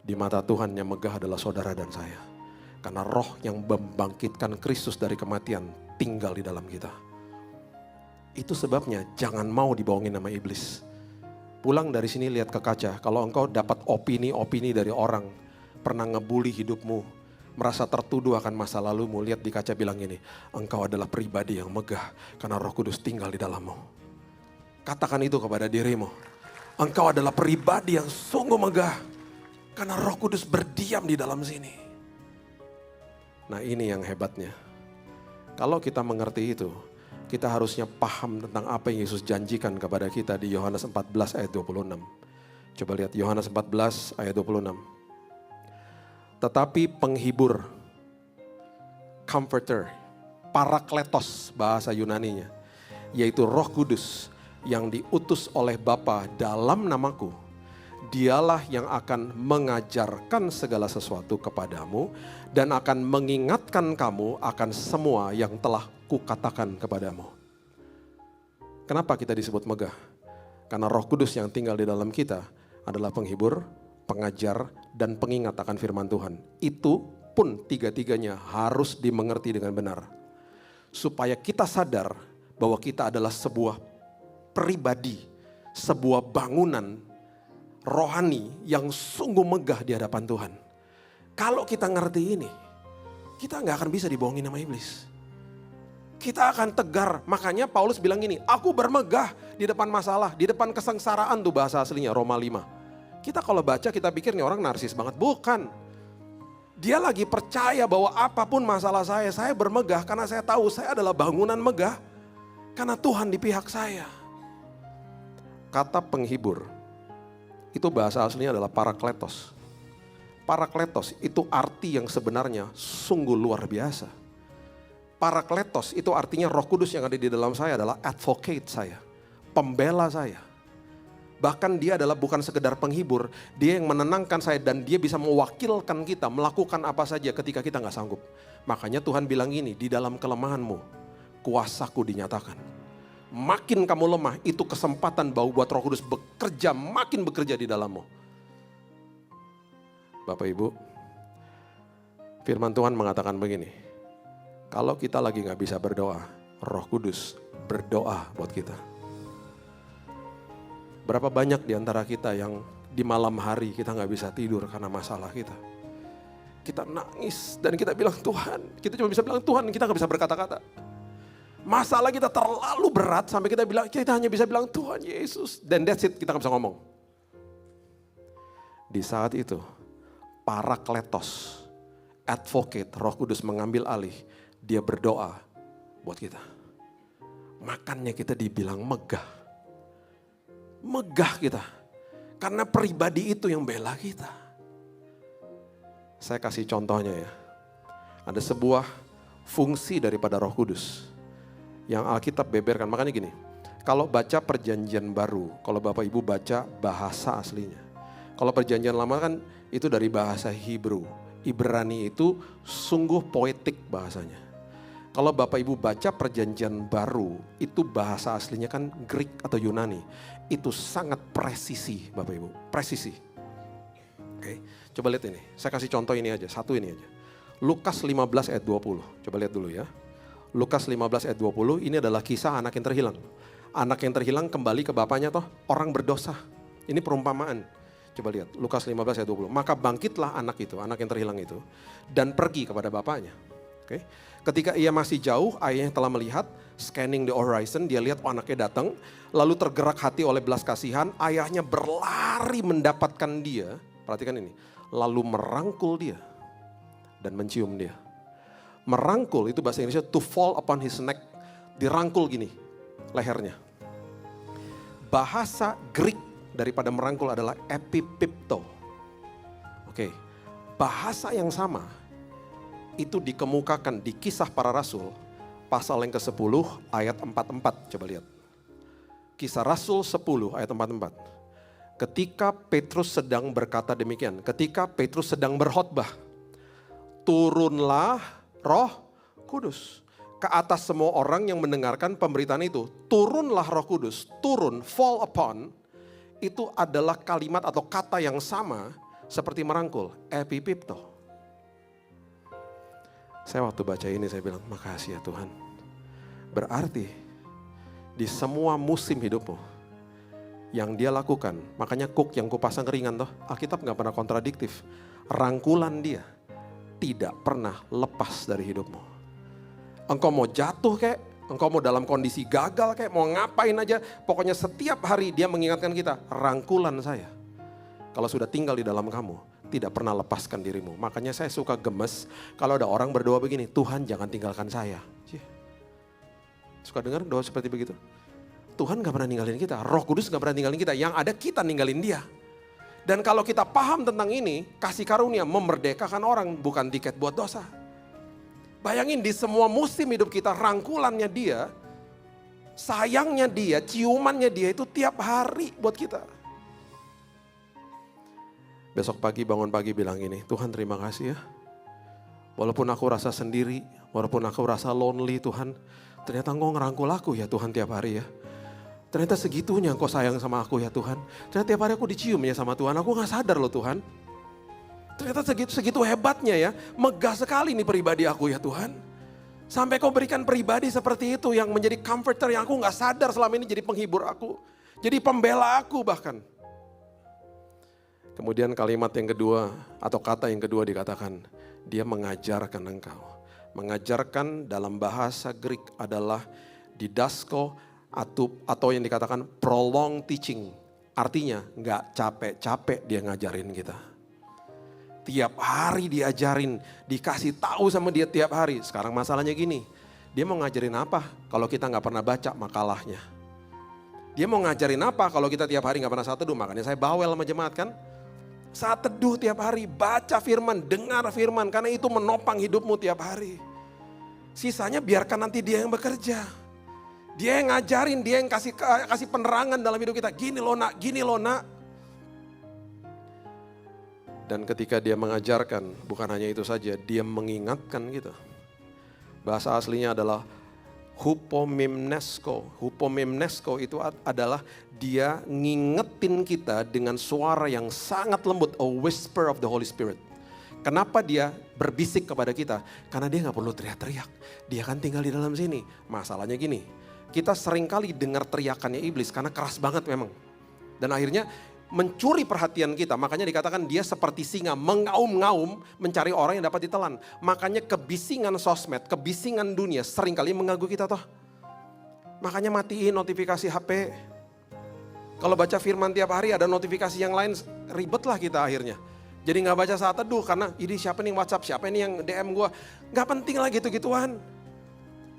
Di mata Tuhan yang megah adalah saudara dan saya. Karena roh yang membangkitkan Kristus dari kematian tinggal di dalam kita. Itu sebabnya jangan mau dibohongin sama iblis. Pulang dari sini lihat ke kaca, kalau engkau dapat opini-opini dari orang, pernah ngebully hidupmu, merasa tertuduh akan masa lalumu, lihat di kaca bilang gini, engkau adalah pribadi yang megah karena Roh Kudus tinggal di dalammu. Katakan itu kepada dirimu, engkau adalah pribadi yang sungguh megah karena Roh Kudus berdiam di dalam sini. Nah ini yang hebatnya, kalau kita mengerti itu, kita harusnya paham tentang apa yang Yesus janjikan kepada kita di Yohanes 14 ayat 26. Coba lihat Yohanes 14 ayat 26. Tetapi penghibur, comforter, parakletos bahasa Yunaninya, yaitu Roh Kudus yang diutus oleh Bapa dalam namaku, dialah yang akan mengajarkan segala sesuatu kepadamu dan akan mengingatkan kamu akan semua yang telah kukatakan kepadamu. Kenapa kita disebut megah? Karena Roh Kudus yang tinggal di dalam kita adalah penghibur, pengajar, dan pengingat akan firman Tuhan. Itu pun tiga-tiganya harus dimengerti dengan benar. Supaya kita sadar bahwa kita adalah sebuah pribadi, sebuah bangunan rohani yang sungguh megah di hadapan Tuhan. Kalau kita ngerti ini, kita gak akan bisa dibohongin sama iblis. Kita akan tegar, makanya Paulus bilang gini, aku bermegah di depan masalah, di depan kesengsaraan tuh bahasa aslinya Roma 5. Kita kalau baca kita pikir nih orang narsis banget, bukan. Dia lagi percaya bahwa apapun masalah saya bermegah karena saya tahu saya adalah bangunan megah. Karena Tuhan di pihak saya. Kata penghibur, itu bahasa aslinya adalah parakletos. Parakletos itu arti yang sebenarnya sungguh luar biasa. Parakletos itu artinya Roh Kudus yang ada di dalam saya adalah advocate saya, pembela saya. Bahkan dia adalah bukan sekedar penghibur, dia yang menenangkan saya dan dia bisa mewakilkan kita melakukan apa saja ketika kita gak sanggup. Makanya Tuhan bilang gini, di dalam kelemahanmu, kuasaku dinyatakan. Makin kamu lemah, itu kesempatan buat Roh Kudus bekerja, makin bekerja di dalammu. Bapak Ibu, firman Tuhan mengatakan begini. Kalau kita lagi gak bisa berdoa, Roh Kudus berdoa buat kita. Berapa banyak di antara kita yang di malam hari kita gak bisa tidur karena masalah kita. Kita nangis dan kita bilang Tuhan, kita cuma bisa bilang Tuhan, kita gak bisa berkata-kata. Masalah kita terlalu berat sampai kita hanya bisa bilang Tuhan Yesus. Dan that's it, kita gak bisa ngomong. Di saat itu, parakletos, advocate, Roh Kudus mengambil alih. Dia berdoa buat kita. Makanya kita dibilang megah. Megah kita. Karena pribadi itu yang bela kita. Saya kasih contohnya ya. Ada sebuah fungsi daripada Roh Kudus. Yang Alkitab beberkan. Makanya gini. Kalau baca perjanjian baru. Kalau Bapak Ibu baca bahasa aslinya. Kalau perjanjian lama kan itu dari bahasa Hebrew. Ibrani itu sungguh poetik bahasanya. Kalau Bapak Ibu baca perjanjian baru, itu bahasa aslinya kan Greek atau Yunani. Itu sangat presisi Bapak Ibu, presisi. Oke, coba lihat ini, saya kasih contoh ini aja, satu ini aja. Lukas 15 ayat 20, coba lihat dulu ya. Lukas 15 ayat 20, ini adalah kisah anak yang terhilang. Anak yang terhilang kembali ke bapaknya toh, orang berdosa. Ini perumpamaan. Coba lihat, Lukas 15 ayat 20. Maka bangkitlah anak itu, anak yang terhilang itu. Dan pergi kepada bapaknya. Oke. Ketika ia masih jauh, ayahnya telah melihat, scanning the horizon, dia lihat anaknya datang, lalu tergerak hati oleh belas kasihan, ayahnya berlari mendapatkan dia, perhatikan ini, lalu merangkul dia dan mencium dia. Merangkul itu bahasa Indonesia to fall upon his neck, dirangkul gini lehernya. Bahasa Greek daripada merangkul adalah epipipto. Oke, bahasa yang sama itu dikemukakan di Kisah Para Rasul pasal yang ke-10 ayat 44. Coba lihat. Kisah Rasul 10 ayat 44. Ketika Petrus sedang berkata demikian, ketika Petrus sedang berkhotbah, turunlah Roh Kudus ke atas semua orang yang mendengarkan pemberitaan itu. Turunlah Roh Kudus, turun, fall upon, itu adalah kalimat atau kata yang sama seperti merangkul, epipipto. Saya waktu baca ini saya bilang, makasih ya Tuhan. Berarti di semua musim hidupmu yang dia lakukan, makanya Cook yang kupasang ringan toh, Alkitab gak pernah kontradiktif. Rangkulan dia tidak pernah lepas dari hidupmu. Engkau mau jatuh kayak, engkau mau dalam kondisi gagal kayak, mau ngapain aja, pokoknya setiap hari dia mengingatkan kita, rangkulan saya. Kalau sudah tinggal di dalam kamu, tidak pernah lepaskan dirimu. Makanya saya suka gemes kalau ada orang berdoa begini, Tuhan jangan tinggalkan saya. Suka dengar doa seperti begitu? Tuhan gak pernah ninggalin kita, Roh Kudus gak pernah ninggalin kita, yang ada kita ninggalin dia. Dan kalau kita paham tentang ini, kasih karunia memerdekakan orang, bukan tiket buat dosa. Bayangin di semua musim hidup kita, rangkulannya dia, sayangnya dia, ciumannya dia itu tiap hari buat kita. Besok pagi bangun pagi bilang gini, Tuhan terima kasih ya. Walaupun aku rasa sendiri, walaupun aku rasa lonely Tuhan, ternyata Engkau ngerangkul aku ya Tuhan tiap hari ya. Ternyata segitunya Engkau sayang sama aku ya Tuhan. Ternyata tiap hari aku dicium ya sama Tuhan, aku gak sadar loh Tuhan. Ternyata segitu hebatnya ya, megah sekali nih pribadi aku ya Tuhan. Sampai Kau berikan pribadi seperti itu yang menjadi comforter yang aku gak sadar selama ini jadi penghibur aku. Jadi pembela aku bahkan. Kemudian kalimat yang kedua atau kata yang kedua dikatakan, dia mengajarkan engkau. Mengajarkan dalam bahasa Greek adalah didasko atau yang dikatakan prolonged teaching. Artinya gak capek-capek dia ngajarin kita. Tiap hari diajarin, dikasih tahu sama dia tiap hari. Sekarang masalahnya gini, dia mau ngajarin apa kalau kita gak pernah baca makalahnya? Dia mau ngajarin apa kalau kita tiap hari gak pernah saat teduh? Makanya saya bawel sama jemaat kan. Saat teduh tiap hari, baca firman, dengar firman. Karena itu menopang hidupmu tiap hari. Sisanya biarkan nanti dia yang bekerja. Dia yang ngajarin, dia yang kasih penerangan dalam hidup kita. Gini loh nak, gini loh nak. Dan ketika dia mengajarkan, bukan hanya itu saja, dia mengingatkan kita. Bahasa aslinya adalah hupomimnesko. Hupomimnesko itu adalah dia ngingetin kita dengan suara yang sangat lembut. A whisper of the Holy Spirit. Kenapa dia berbisik kepada kita? Karena dia gak perlu teriak-teriak. Dia kan tinggal di dalam sini. Masalahnya gini, kita seringkali dengar teriakannya iblis karena keras banget memang. Dan akhirnya mencuri perhatian kita. Makanya dikatakan dia seperti singa mengaum-ngaum mencari orang yang dapat ditelan. Makanya kebisingan sosmed, kebisingan dunia seringkali mengganggu kita toh. Makanya matiin notifikasi HP. Kalau baca firman tiap hari ada notifikasi yang lain, ribet lah kita akhirnya. Jadi gak baca saat teduh karena ini siapa nih WhatsApp, siapa nih yang DM gue. Gak penting lah gitu-gituan.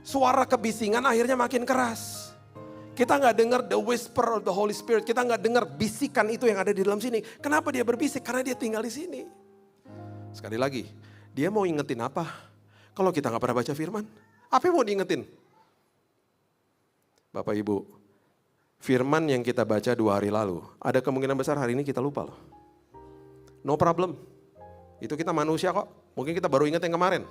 Suara kebisingan akhirnya makin keras. Kita gak dengar the whisper of the Holy Spirit. Kita gak dengar bisikan itu yang ada di dalam sini. Kenapa dia berbisik? Karena dia tinggal di sini. Sekali lagi, dia mau ingetin apa? Kalau kita gak pernah baca firman, apa yang mau diingetin? Bapak Ibu, firman yang kita baca 2 hari lalu, ada kemungkinan besar hari ini kita lupa loh. No problem. Itu kita manusia kok. Mungkin kita baru ingat yang kemarin.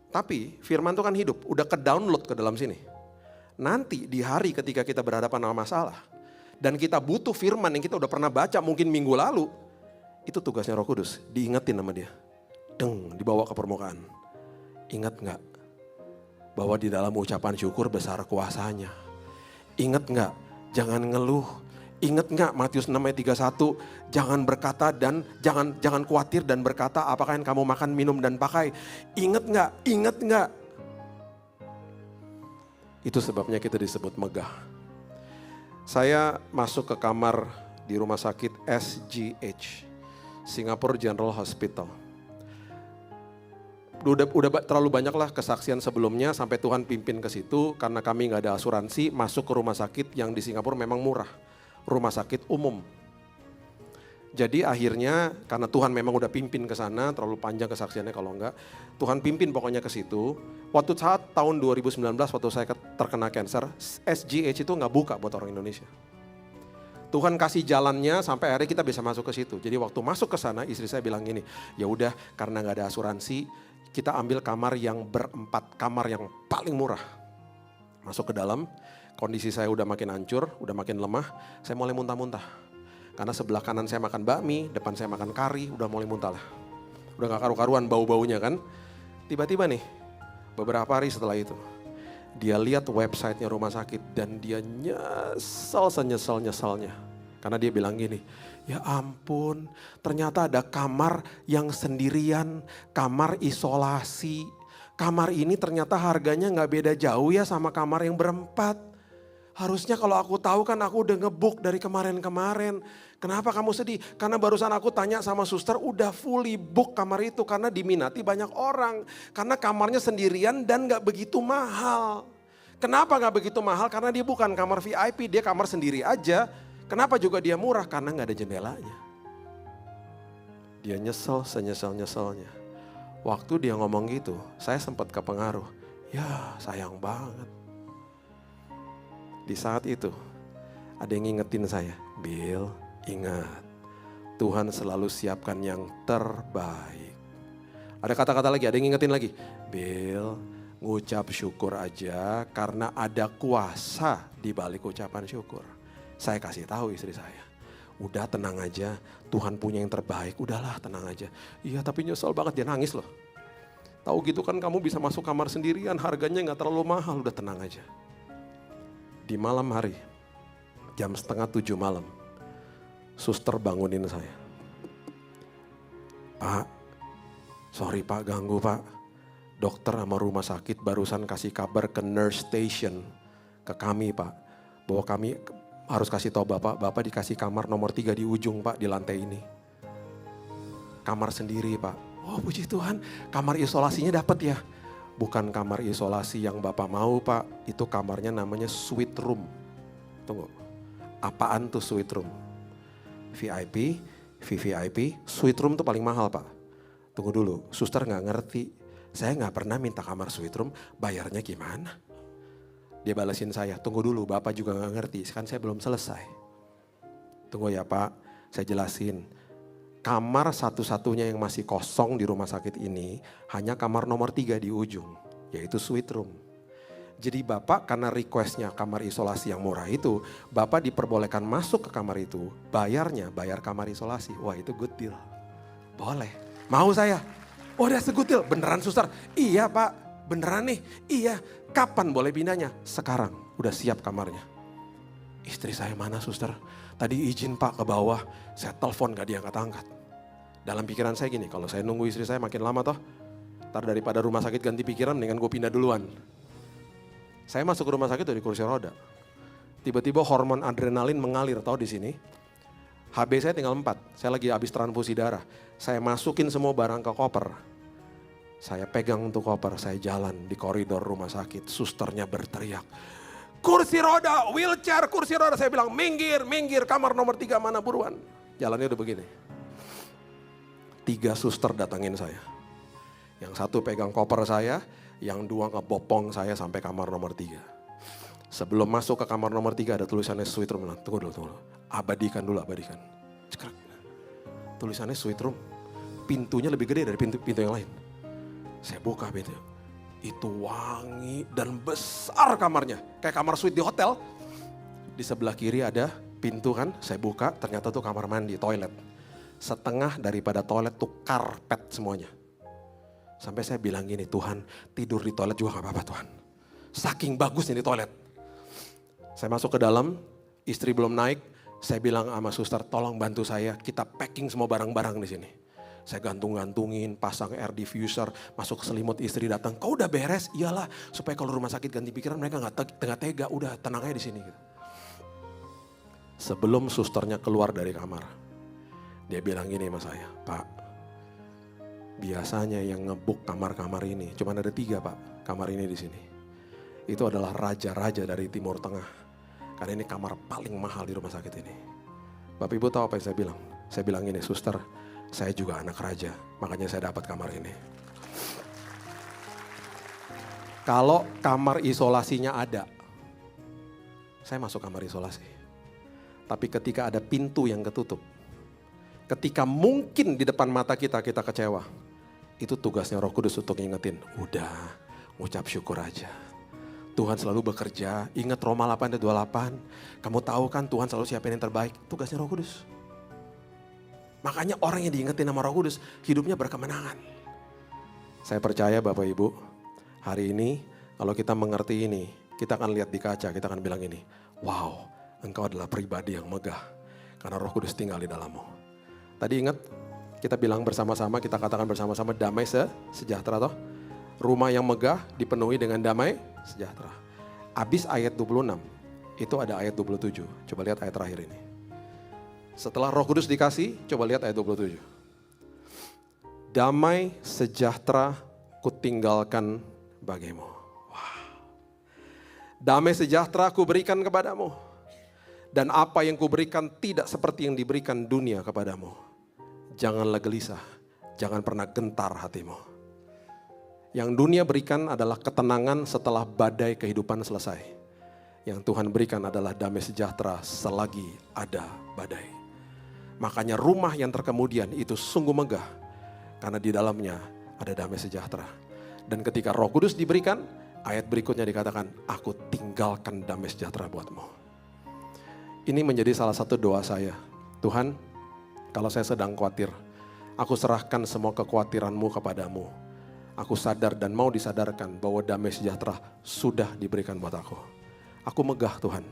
Tapi firman itu kan hidup, udah ke-download ke dalam sini. Nanti di hari ketika kita berhadapan sama masalah, dan kita butuh firman yang kita udah pernah baca mungkin minggu lalu, itu tugasnya Roh Kudus, diingetin sama dia. Dibawa ke permukaan. Ingat gak? Bahwa di dalam ucapan syukur besar kuasanya. Ingat gak? Jangan ngeluh. Ingat gak Matius 6 ayat 31, jangan berkata dan jangan khawatir dan berkata apakah yang kamu makan, minum dan pakai. Ingat gak? Ingat gak? Itu sebabnya kita disebut megah. Saya masuk ke kamar di rumah sakit SGH. Singapore General Hospital. Udah terlalu banyak lah kesaksian sebelumnya sampai Tuhan pimpin ke situ karena kami nggak ada asuransi, masuk ke rumah sakit yang di Singapura memang murah, rumah sakit umum. Jadi akhirnya karena Tuhan memang udah pimpin ke sana, terlalu panjang kesaksiannya kalau enggak, Tuhan pimpin pokoknya ke situ. Waktu saat tahun 2019 waktu saya terkena cancer, SGH itu nggak buka buat orang Indonesia. Tuhan kasih jalannya sampai akhirnya kita bisa masuk ke situ. Jadi waktu masuk ke sana istri saya bilang gini, ya udah karena nggak ada asuransi, kita ambil kamar yang berempat, kamar yang paling murah. Masuk ke dalam, kondisi saya udah makin hancur, udah makin lemah, saya mulai muntah-muntah. Karena sebelah kanan saya makan bakmi, depan saya makan kari, udah mulai muntah lah. Udah gak karu-karuan bau-baunya kan. Tiba-tiba nih, beberapa hari setelah itu, dia lihat websitenya rumah sakit dan dia nyesel senyesal-nyesalnya. Karena dia bilang gini, ya ampun ternyata ada kamar yang sendirian, kamar isolasi. Kamar ini ternyata harganya gak beda jauh ya sama kamar yang berempat. Harusnya kalau aku tahu kan aku udah nge-book dari kemarin-kemarin. Kenapa kamu sedih? Karena barusan aku tanya sama suster udah fully book kamar itu karena diminati banyak orang. Karena kamarnya sendirian dan gak begitu mahal. Kenapa gak begitu mahal? Karena dia bukan kamar VIP, dia kamar sendiri aja. Kenapa juga dia murah? Karena gak ada jendelanya. Dia nyesel senyesal-nyesalnya. Waktu dia ngomong gitu, saya sempat kepengaruh. Ya sayang banget. Di saat itu ada yang ngingetin saya, Bill ingat Tuhan selalu siapkan yang terbaik. Ada kata-kata lagi, ada yang ngingetin lagi, Bill ngucap syukur aja karena ada kuasa di balik ucapan syukur. Saya kasih tahu istri saya, udah tenang aja Tuhan punya yang terbaik, udahlah tenang aja. Iya tapi nyesel banget, dia nangis loh. Tahu gitu kan kamu bisa masuk kamar sendirian, harganya gak terlalu mahal, udah tenang aja. Di malam hari, jam 6:30 malam, suster bangunin saya. Pak, sorry pak ganggu pak. Dokter sama rumah sakit barusan kasih kabar ke nurse station, ke kami pak. Bahwa kami harus kasih tahu bapak dikasih kamar nomor 3 di ujung pak, di lantai ini. Kamar sendiri pak. Oh puji Tuhan, kamar isolasinya dapat ya. Bukan kamar isolasi yang Bapak mau Pak, itu kamarnya namanya suite room. Tunggu, apaan tuh suite room? VIP, VVIP, suite room tuh paling mahal Pak. Tunggu dulu, suster gak ngerti. Saya gak pernah minta kamar suite room, bayarnya gimana? Dia balesin saya, tunggu dulu Bapak juga gak ngerti, kan saya belum selesai. Tunggu ya Pak, saya jelasin. Kamar satu-satunya yang masih kosong di rumah sakit ini hanya kamar nomor 3 di ujung, yaitu suite room. Jadi Bapak karena requestnya kamar isolasi yang murah itu, Bapak diperbolehkan masuk ke kamar itu, bayarnya bayar kamar isolasi. Wah itu good deal. Boleh, mau saya. Oh that's a good deal, beneran suster? Iya Pak, beneran nih, iya. Kapan boleh pindahnya? Sekarang, udah siap kamarnya. Istri saya mana suster? Tadi izin Pak ke bawah, saya telepon gak diangkat-angkat. Dalam pikiran saya gini, kalau saya nunggu istri saya makin lama toh, ntar daripada rumah sakit ganti pikiran, mendingan gue pindah duluan. Saya masuk ke rumah sakit tuh di kursi roda. Tiba-tiba hormon adrenalin mengalir, tahu di sini. HB saya tinggal 4, saya lagi habis transfusi darah. Saya masukin semua barang ke koper. Saya pegang untuk koper, saya jalan di koridor rumah sakit, susternya berteriak. Kursi roda, wheelchair, kursi roda. Saya bilang, minggir, minggir, kamar nomor 3 mana buruan. Jalannya udah begini. 3 suster datangin saya. Yang 1 pegang koper saya, yang 2 ngebopong saya sampai kamar nomor 3. Sebelum masuk ke kamar nomor 3 ada tulisannya suite room. Tunggu dulu. Abadikan dulu, abadikan. Cekrek. Tulisannya suite room. Pintunya lebih gede dari pintu yang lain. Saya buka pintu. Itu wangi dan besar kamarnya. Kayak kamar suite di hotel. Di sebelah kiri ada pintu kan, saya buka ternyata tuh kamar mandi, toilet. Setengah daripada toilet tuh karpet semuanya. Sampai saya bilang gini, Tuhan tidur di toilet juga gak apa-apa Tuhan. Saking bagusnya di toilet. Saya masuk ke dalam, istri belum naik. Saya bilang sama suster, tolong bantu saya, kita packing semua barang-barang di sini. Saya gantung-gantungin, pasang air diffuser, masuk selimut, istri datang. Kau udah beres? Iyalah, supaya kalau rumah sakit ganti pikiran mereka gak tega, udah tenang aja di sini. Sebelum susternya keluar dari kamar, Dia bilang gini sama saya, Pak, biasanya yang ngebuk kamar-kamar ini, cuma ada 3 Pak, kamar ini di sini. Itu adalah raja-raja dari Timur Tengah. Karena ini kamar paling mahal di rumah sakit ini. Bapak Ibu tahu apa yang saya bilang? Saya bilang ini, suster, saya juga anak raja, makanya saya dapat kamar ini. Kalau kamar isolasinya ada, saya masuk kamar isolasi. Tapi ketika ada pintu yang ketutup, ketika mungkin di depan mata kita kecewa, itu tugasnya Roh Kudus untuk ngingetin, udah, ngucap syukur aja. Tuhan selalu bekerja, ingat Roma 8:28, kamu tahu kan Tuhan selalu siapin yang terbaik, tugasnya Roh Kudus. Makanya orang yang diingetin sama Roh Kudus, hidupnya berkemenangan. Saya percaya Bapak Ibu, hari ini kalau kita mengerti ini, kita akan lihat di kaca, kita akan bilang ini, wow, engkau adalah pribadi yang megah, karena Roh Kudus tinggal di dalammu. Tadi ingat, kita bilang bersama-sama, kita katakan bersama-sama damai sejahtera toh. Rumah yang megah dipenuhi dengan damai sejahtera. Habis ayat 26, itu ada ayat 27. Coba lihat ayat terakhir ini. Setelah Roh Kudus dikasih, coba lihat ayat 27. Damai sejahtera kutinggalkan bagimu. Wow. Damai sejahtera kuberikan kepadamu. Dan apa yang kuberikan tidak seperti yang diberikan dunia kepadamu. Janganlah gelisah, jangan pernah gentar hatimu. Yang dunia berikan adalah ketenangan setelah badai kehidupan selesai. Yang Tuhan berikan adalah damai sejahtera selagi ada badai. Makanya rumah yang terkemudian itu sungguh megah, karena di dalamnya ada damai sejahtera. Dan ketika Roh Kudus diberikan, ayat berikutnya dikatakan, aku tinggalkan damai sejahtera buatmu. Ini menjadi salah satu doa saya. Tuhan, kalau saya sedang khawatir, aku serahkan semua kekhawatiranmu kepadamu. Aku sadar dan mau disadarkan bahwa damai sejahtera sudah diberikan buat aku. Aku megah Tuhan,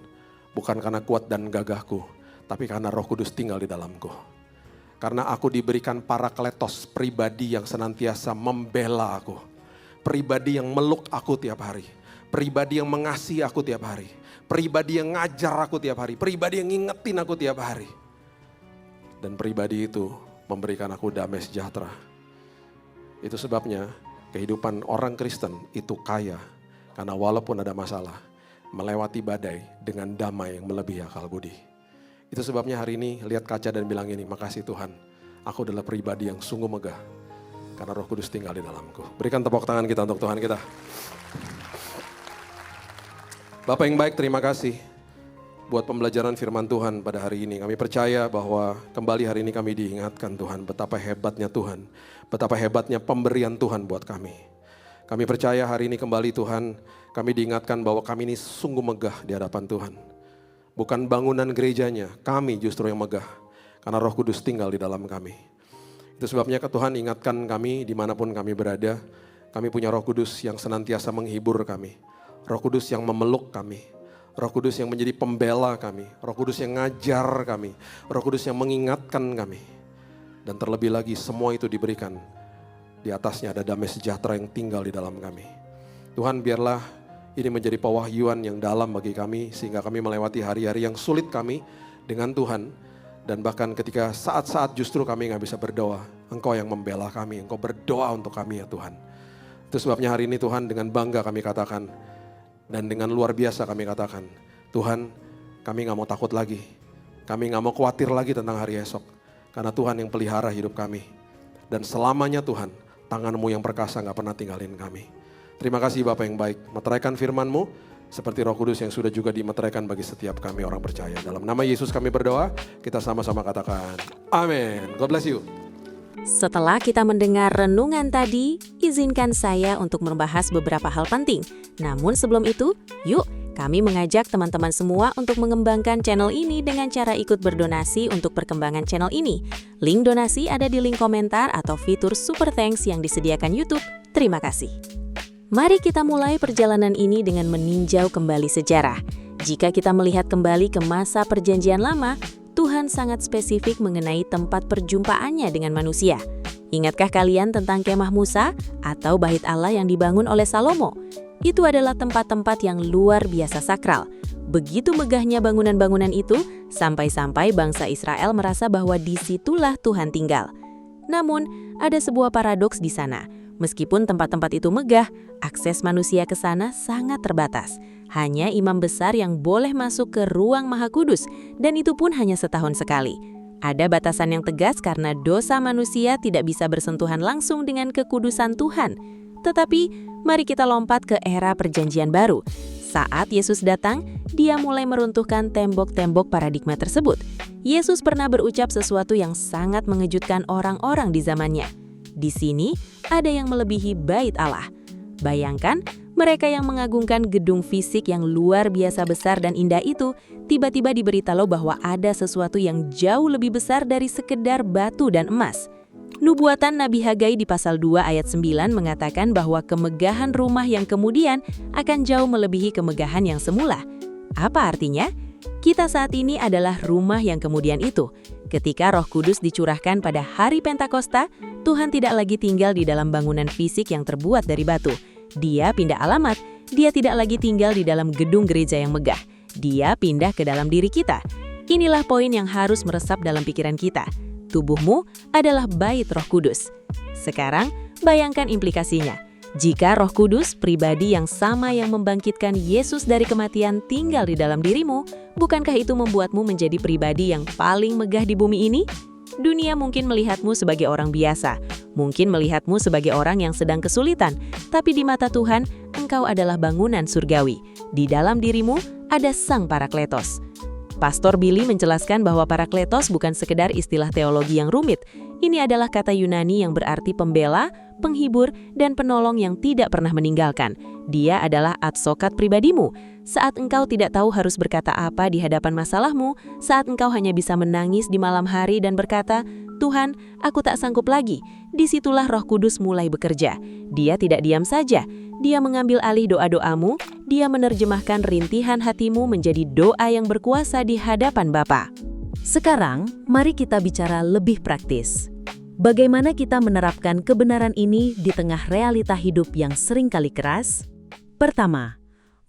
bukan karena kuat dan gagahku, tapi karena Roh Kudus tinggal di dalamku. Karena aku diberikan parakletos, pribadi yang senantiasa membela aku. Pribadi yang meluk aku tiap hari. Pribadi yang mengasihi aku tiap hari. Pribadi yang ngajar aku tiap hari. Pribadi yang ngingetin aku tiap hari. Dan pribadi itu memberikan aku damai sejahtera. Itu sebabnya kehidupan orang Kristen itu kaya. Karena walaupun ada masalah, melewati badai dengan damai yang melebihi akal budi. Itu sebabnya hari ini lihat kaca dan bilang ini, makasih Tuhan, aku adalah pribadi yang sungguh megah. Karena Roh Kudus tinggal di dalamku. Berikan tepuk tangan kita untuk Tuhan kita. Bapak yang baik, terima kasih buat pembelajaran firman Tuhan pada hari ini. Kami percaya bahwa kembali hari ini kami diingatkan Tuhan betapa hebatnya Tuhan. Betapa hebatnya pemberian Tuhan buat kami. Kami percaya hari ini kembali Tuhan, kami diingatkan bahwa kami ini sungguh megah di hadapan Tuhan. Bukan bangunan gerejanya, kami justru yang megah. Karena Roh Kudus tinggal di dalam kami. Itu sebabnya Tuhan ingatkan kami dimanapun kami berada. Kami punya Roh Kudus yang senantiasa menghibur kami. Roh Kudus yang memeluk kami. Roh Kudus yang menjadi pembela kami. Roh Kudus yang ngajar kami. Roh Kudus yang mengingatkan kami. Dan terlebih lagi semua itu diberikan. Di atasnya ada damai sejahtera yang tinggal di dalam kami. Tuhan, biarlah ini menjadi pewahyuan yang dalam bagi kami. Sehingga kami melewati hari-hari yang sulit kami dengan Tuhan. Dan bahkan ketika saat-saat justru kami gak bisa berdoa. Engkau yang membela kami. Engkau berdoa untuk kami ya Tuhan. Itu sebabnya hari ini Tuhan dengan bangga kami katakan. Dan dengan luar biasa kami katakan, Tuhan, kami gak mau takut lagi. Kami gak mau khawatir lagi tentang hari esok. Karena Tuhan yang pelihara hidup kami. Dan selamanya Tuhan, tangan-Mu yang perkasa gak pernah tinggalin kami. Terima kasih Bapak yang baik. Meteraikan firman-Mu, seperti Roh Kudus yang sudah juga dimeteraikan bagi setiap kami orang percaya. Dalam nama Yesus kami berdoa, kita sama-sama katakan, amin. God bless you. Setelah kita mendengar renungan tadi, izinkan saya untuk membahas beberapa hal penting. Namun sebelum itu, yuk kami mengajak teman-teman semua untuk mengembangkan channel ini dengan cara ikut berdonasi untuk perkembangan channel ini. Link donasi ada di link komentar atau fitur Super Thanks yang disediakan YouTube. Terima kasih. Mari kita mulai perjalanan ini dengan meninjau kembali sejarah. Jika kita melihat kembali ke masa Perjanjian Lama, Tuhan sangat spesifik mengenai tempat perjumpaannya dengan manusia. Ingatkah kalian tentang kemah Musa atau bait Allah yang dibangun oleh Salomo? Itu adalah tempat-tempat yang luar biasa sakral. Begitu megahnya bangunan-bangunan itu, sampai-sampai bangsa Israel merasa bahwa disitulah Tuhan tinggal. Namun, ada sebuah paradoks di sana. Meskipun tempat-tempat itu megah, akses manusia ke sana sangat terbatas. Hanya imam besar yang boleh masuk ke ruang Maha Kudus, dan itu pun hanya setahun sekali. Ada batasan yang tegas karena dosa manusia tidak bisa bersentuhan langsung dengan kekudusan Tuhan. Tetapi, mari kita lompat ke era Perjanjian Baru. Saat Yesus datang, dia mulai meruntuhkan tembok-tembok paradigma tersebut. Yesus pernah berucap sesuatu yang sangat mengejutkan orang-orang di zamannya. Di sini, ada yang melebihi bait Allah. Bayangkan, mereka yang mengagungkan gedung fisik yang luar biasa besar dan indah itu, tiba-tiba diberitahu bahwa ada sesuatu yang jauh lebih besar dari sekedar batu dan emas. Nubuatan Nabi Hagai di pasal 2 ayat 9 mengatakan bahwa kemegahan rumah yang kemudian akan jauh melebihi kemegahan yang semula. Apa artinya? Kita saat ini adalah rumah yang kemudian itu. Ketika Roh Kudus dicurahkan pada hari Pentakosta, Tuhan tidak lagi tinggal di dalam bangunan fisik yang terbuat dari batu. Dia pindah alamat, dia tidak lagi tinggal di dalam gedung gereja yang megah. Dia pindah ke dalam diri kita. Inilah poin yang harus meresap dalam pikiran kita. Tubuhmu adalah bait Roh Kudus. Sekarang, bayangkan implikasinya. Jika Roh Kudus, pribadi yang sama yang membangkitkan Yesus dari kematian tinggal di dalam dirimu, bukankah itu membuatmu menjadi pribadi yang paling megah di bumi ini? Dunia mungkin melihatmu sebagai orang biasa, mungkin melihatmu sebagai orang yang sedang kesulitan, tapi di mata Tuhan, engkau adalah bangunan surgawi. Di dalam dirimu ada Sang Parakletos. Pastor Billy menjelaskan bahwa Parakletos bukan sekedar istilah teologi yang rumit. Ini adalah kata Yunani yang berarti pembela, penghibur, dan penolong yang tidak pernah meninggalkan. Dia adalah advokat pribadimu. Saat engkau tidak tahu harus berkata apa di hadapan masalahmu, saat engkau hanya bisa menangis di malam hari dan berkata, "Tuhan, aku tak sanggup lagi." Disitulah Roh Kudus mulai bekerja. Dia tidak diam saja. Dia mengambil alih doa-doamu, dia menerjemahkan rintihan hatimu menjadi doa yang berkuasa di hadapan Bapa. Sekarang, mari kita bicara lebih praktis. Bagaimana kita menerapkan kebenaran ini di tengah realita hidup yang seringkali keras? Pertama,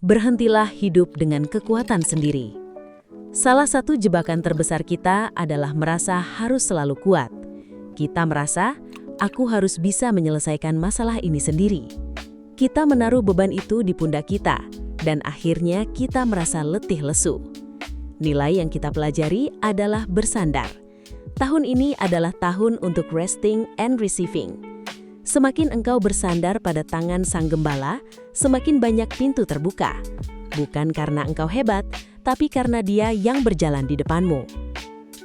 berhentilah hidup dengan kekuatan sendiri. Salah satu jebakan terbesar kita adalah merasa harus selalu kuat. Kita merasa, aku harus bisa menyelesaikan masalah ini sendiri. Kita menaruh beban itu di pundak kita, dan akhirnya kita merasa letih lesu. Nilai yang kita pelajari adalah bersandar. Tahun ini adalah tahun untuk resting and receiving. Semakin engkau bersandar pada tangan Sang Gembala, semakin banyak pintu terbuka. Bukan karena engkau hebat, tapi karena Dia yang berjalan di depanmu.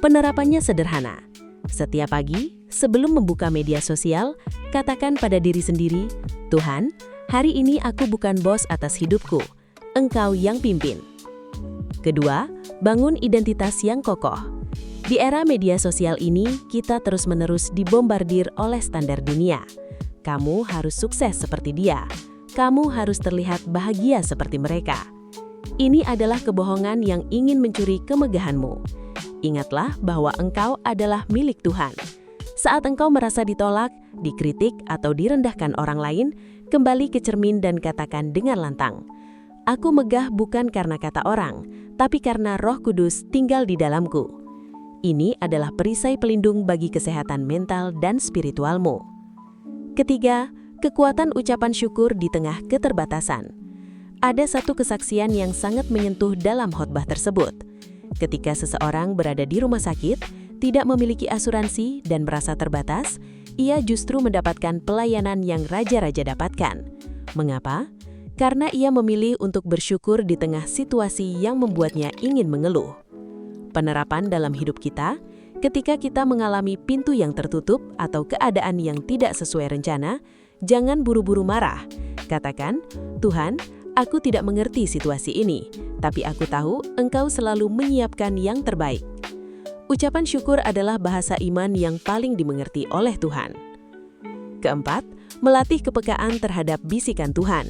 Penerapannya sederhana. Setiap pagi, sebelum membuka media sosial, katakan pada diri sendiri, "Tuhan, hari ini aku bukan bos atas hidupku, Engkau yang pimpin." Kedua, bangun identitas yang kokoh. Di era media sosial ini, kita terus-menerus dibombardir oleh standar dunia. Kamu harus sukses seperti dia. Kamu harus terlihat bahagia seperti mereka. Ini adalah kebohongan yang ingin mencuri kemegahanmu. Ingatlah bahwa engkau adalah milik Tuhan. Saat engkau merasa ditolak, dikritik, atau direndahkan orang lain, kembali ke cermin dan katakan dengan lantang, "Aku megah bukan karena kata orang, tapi karena Roh Kudus tinggal di dalamku." Ini adalah perisai pelindung bagi kesehatan mental dan spiritualmu. Ketiga, kekuatan ucapan syukur di tengah keterbatasan. Ada satu kesaksian yang sangat menyentuh dalam khotbah tersebut. Ketika seseorang berada di rumah sakit, tidak memiliki asuransi dan merasa terbatas, ia justru mendapatkan pelayanan yang raja-raja dapatkan. Mengapa? Karena ia memilih untuk bersyukur di tengah situasi yang membuatnya ingin mengeluh. Penerapan dalam hidup kita, ketika kita mengalami pintu yang tertutup atau keadaan yang tidak sesuai rencana, jangan buru-buru marah. Katakan, "Tuhan, aku tidak mengerti situasi ini, tapi aku tahu Engkau selalu menyiapkan yang terbaik." Ucapan syukur adalah bahasa iman yang paling dimengerti oleh Tuhan. Keempat, melatih kepekaan terhadap bisikan Tuhan.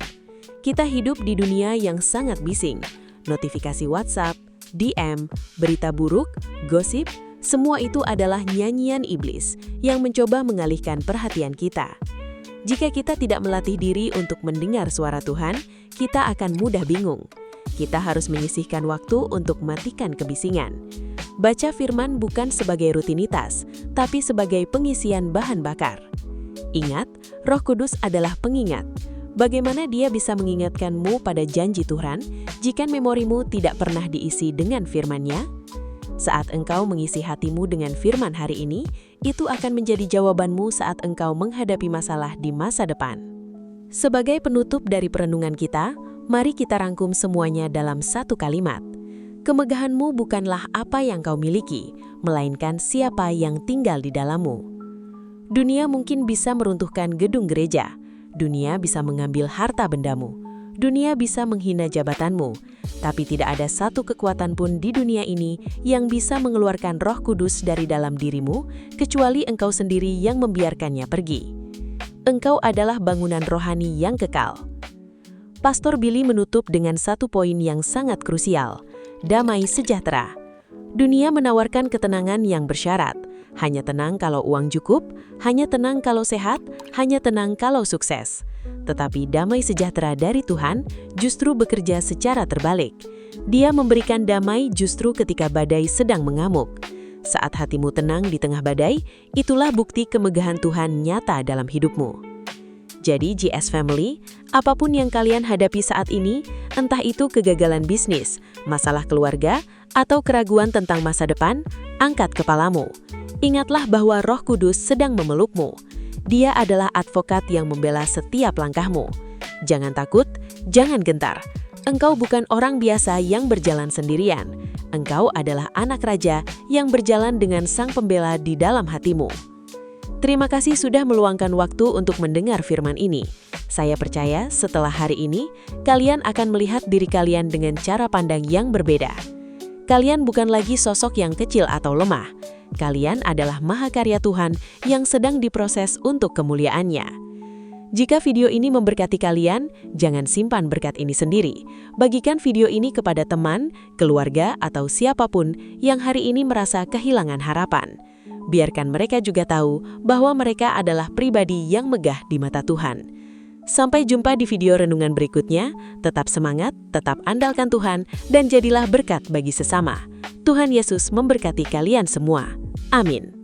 Kita hidup di dunia yang sangat bising. Notifikasi WhatsApp, DM, berita buruk, gosip, semua itu adalah nyanyian iblis yang mencoba mengalihkan perhatian kita. Jika kita tidak melatih diri untuk mendengar suara Tuhan, kita akan mudah bingung. kita harus menyisihkan waktu untuk matikan kebisingan. Baca firman bukan sebagai rutinitas, tapi sebagai pengisian bahan bakar. Ingat, Roh Kudus adalah pengingat. Bagaimana Dia bisa mengingatkanmu pada janji Tuhan jika memorimu tidak pernah diisi dengan firman-Nya? Saat engkau mengisi hatimu dengan firman hari ini, itu akan menjadi jawabanmu saat engkau menghadapi masalah di masa depan. Sebagai penutup dari perenungan kita, mari kita rangkum semuanya dalam satu kalimat. Kemegahanmu bukanlah apa yang kau miliki, melainkan siapa yang tinggal di dalammu. Dunia mungkin bisa meruntuhkan gedung gereja. Dunia bisa mengambil harta bendamu. Dunia bisa menghina jabatanmu. Tapi tidak ada satu kekuatan pun di dunia ini yang bisa mengeluarkan Roh Kudus dari dalam dirimu, kecuali engkau sendiri yang membiarkannya pergi. Engkau adalah bangunan rohani yang kekal. Pastor Billy menutup dengan satu poin yang sangat krusial. Damai sejahtera. Dunia menawarkan ketenangan yang bersyarat. Hanya tenang kalau uang cukup, hanya tenang kalau sehat, hanya tenang kalau sukses. Tetapi damai sejahtera dari Tuhan justru bekerja secara terbalik. Dia memberikan damai justru ketika badai sedang mengamuk. Saat hatimu tenang di tengah badai, itulah bukti kemegahan Tuhan nyata dalam hidupmu. Jadi GS Family, apapun yang kalian hadapi saat ini, entah itu kegagalan bisnis, masalah keluarga, atau keraguan tentang masa depan, angkat kepalamu. Ingatlah bahwa Roh Kudus sedang memelukmu. Dia adalah advokat yang membela setiap langkahmu. Jangan takut, jangan gentar. Engkau bukan orang biasa yang berjalan sendirian. Engkau adalah anak raja yang berjalan dengan Sang Pembela di dalam hatimu. Terima kasih sudah meluangkan waktu untuk mendengar firman ini. Saya percaya setelah hari ini, kalian akan melihat diri kalian dengan cara pandang yang berbeda. Kalian bukan lagi sosok yang kecil atau lemah. Kalian adalah mahakarya Tuhan yang sedang diproses untuk kemuliaannya. Jika video ini memberkati kalian, jangan simpan berkat ini sendiri. Bagikan video ini kepada teman, keluarga, atau siapapun yang hari ini merasa kehilangan harapan. Biarkan mereka juga tahu bahwa mereka adalah pribadi yang megah di mata Tuhan. Sampai jumpa di video renungan berikutnya. Tetap semangat, tetap andalkan Tuhan, dan jadilah berkat bagi sesama. Tuhan Yesus memberkati kalian semua. Amin.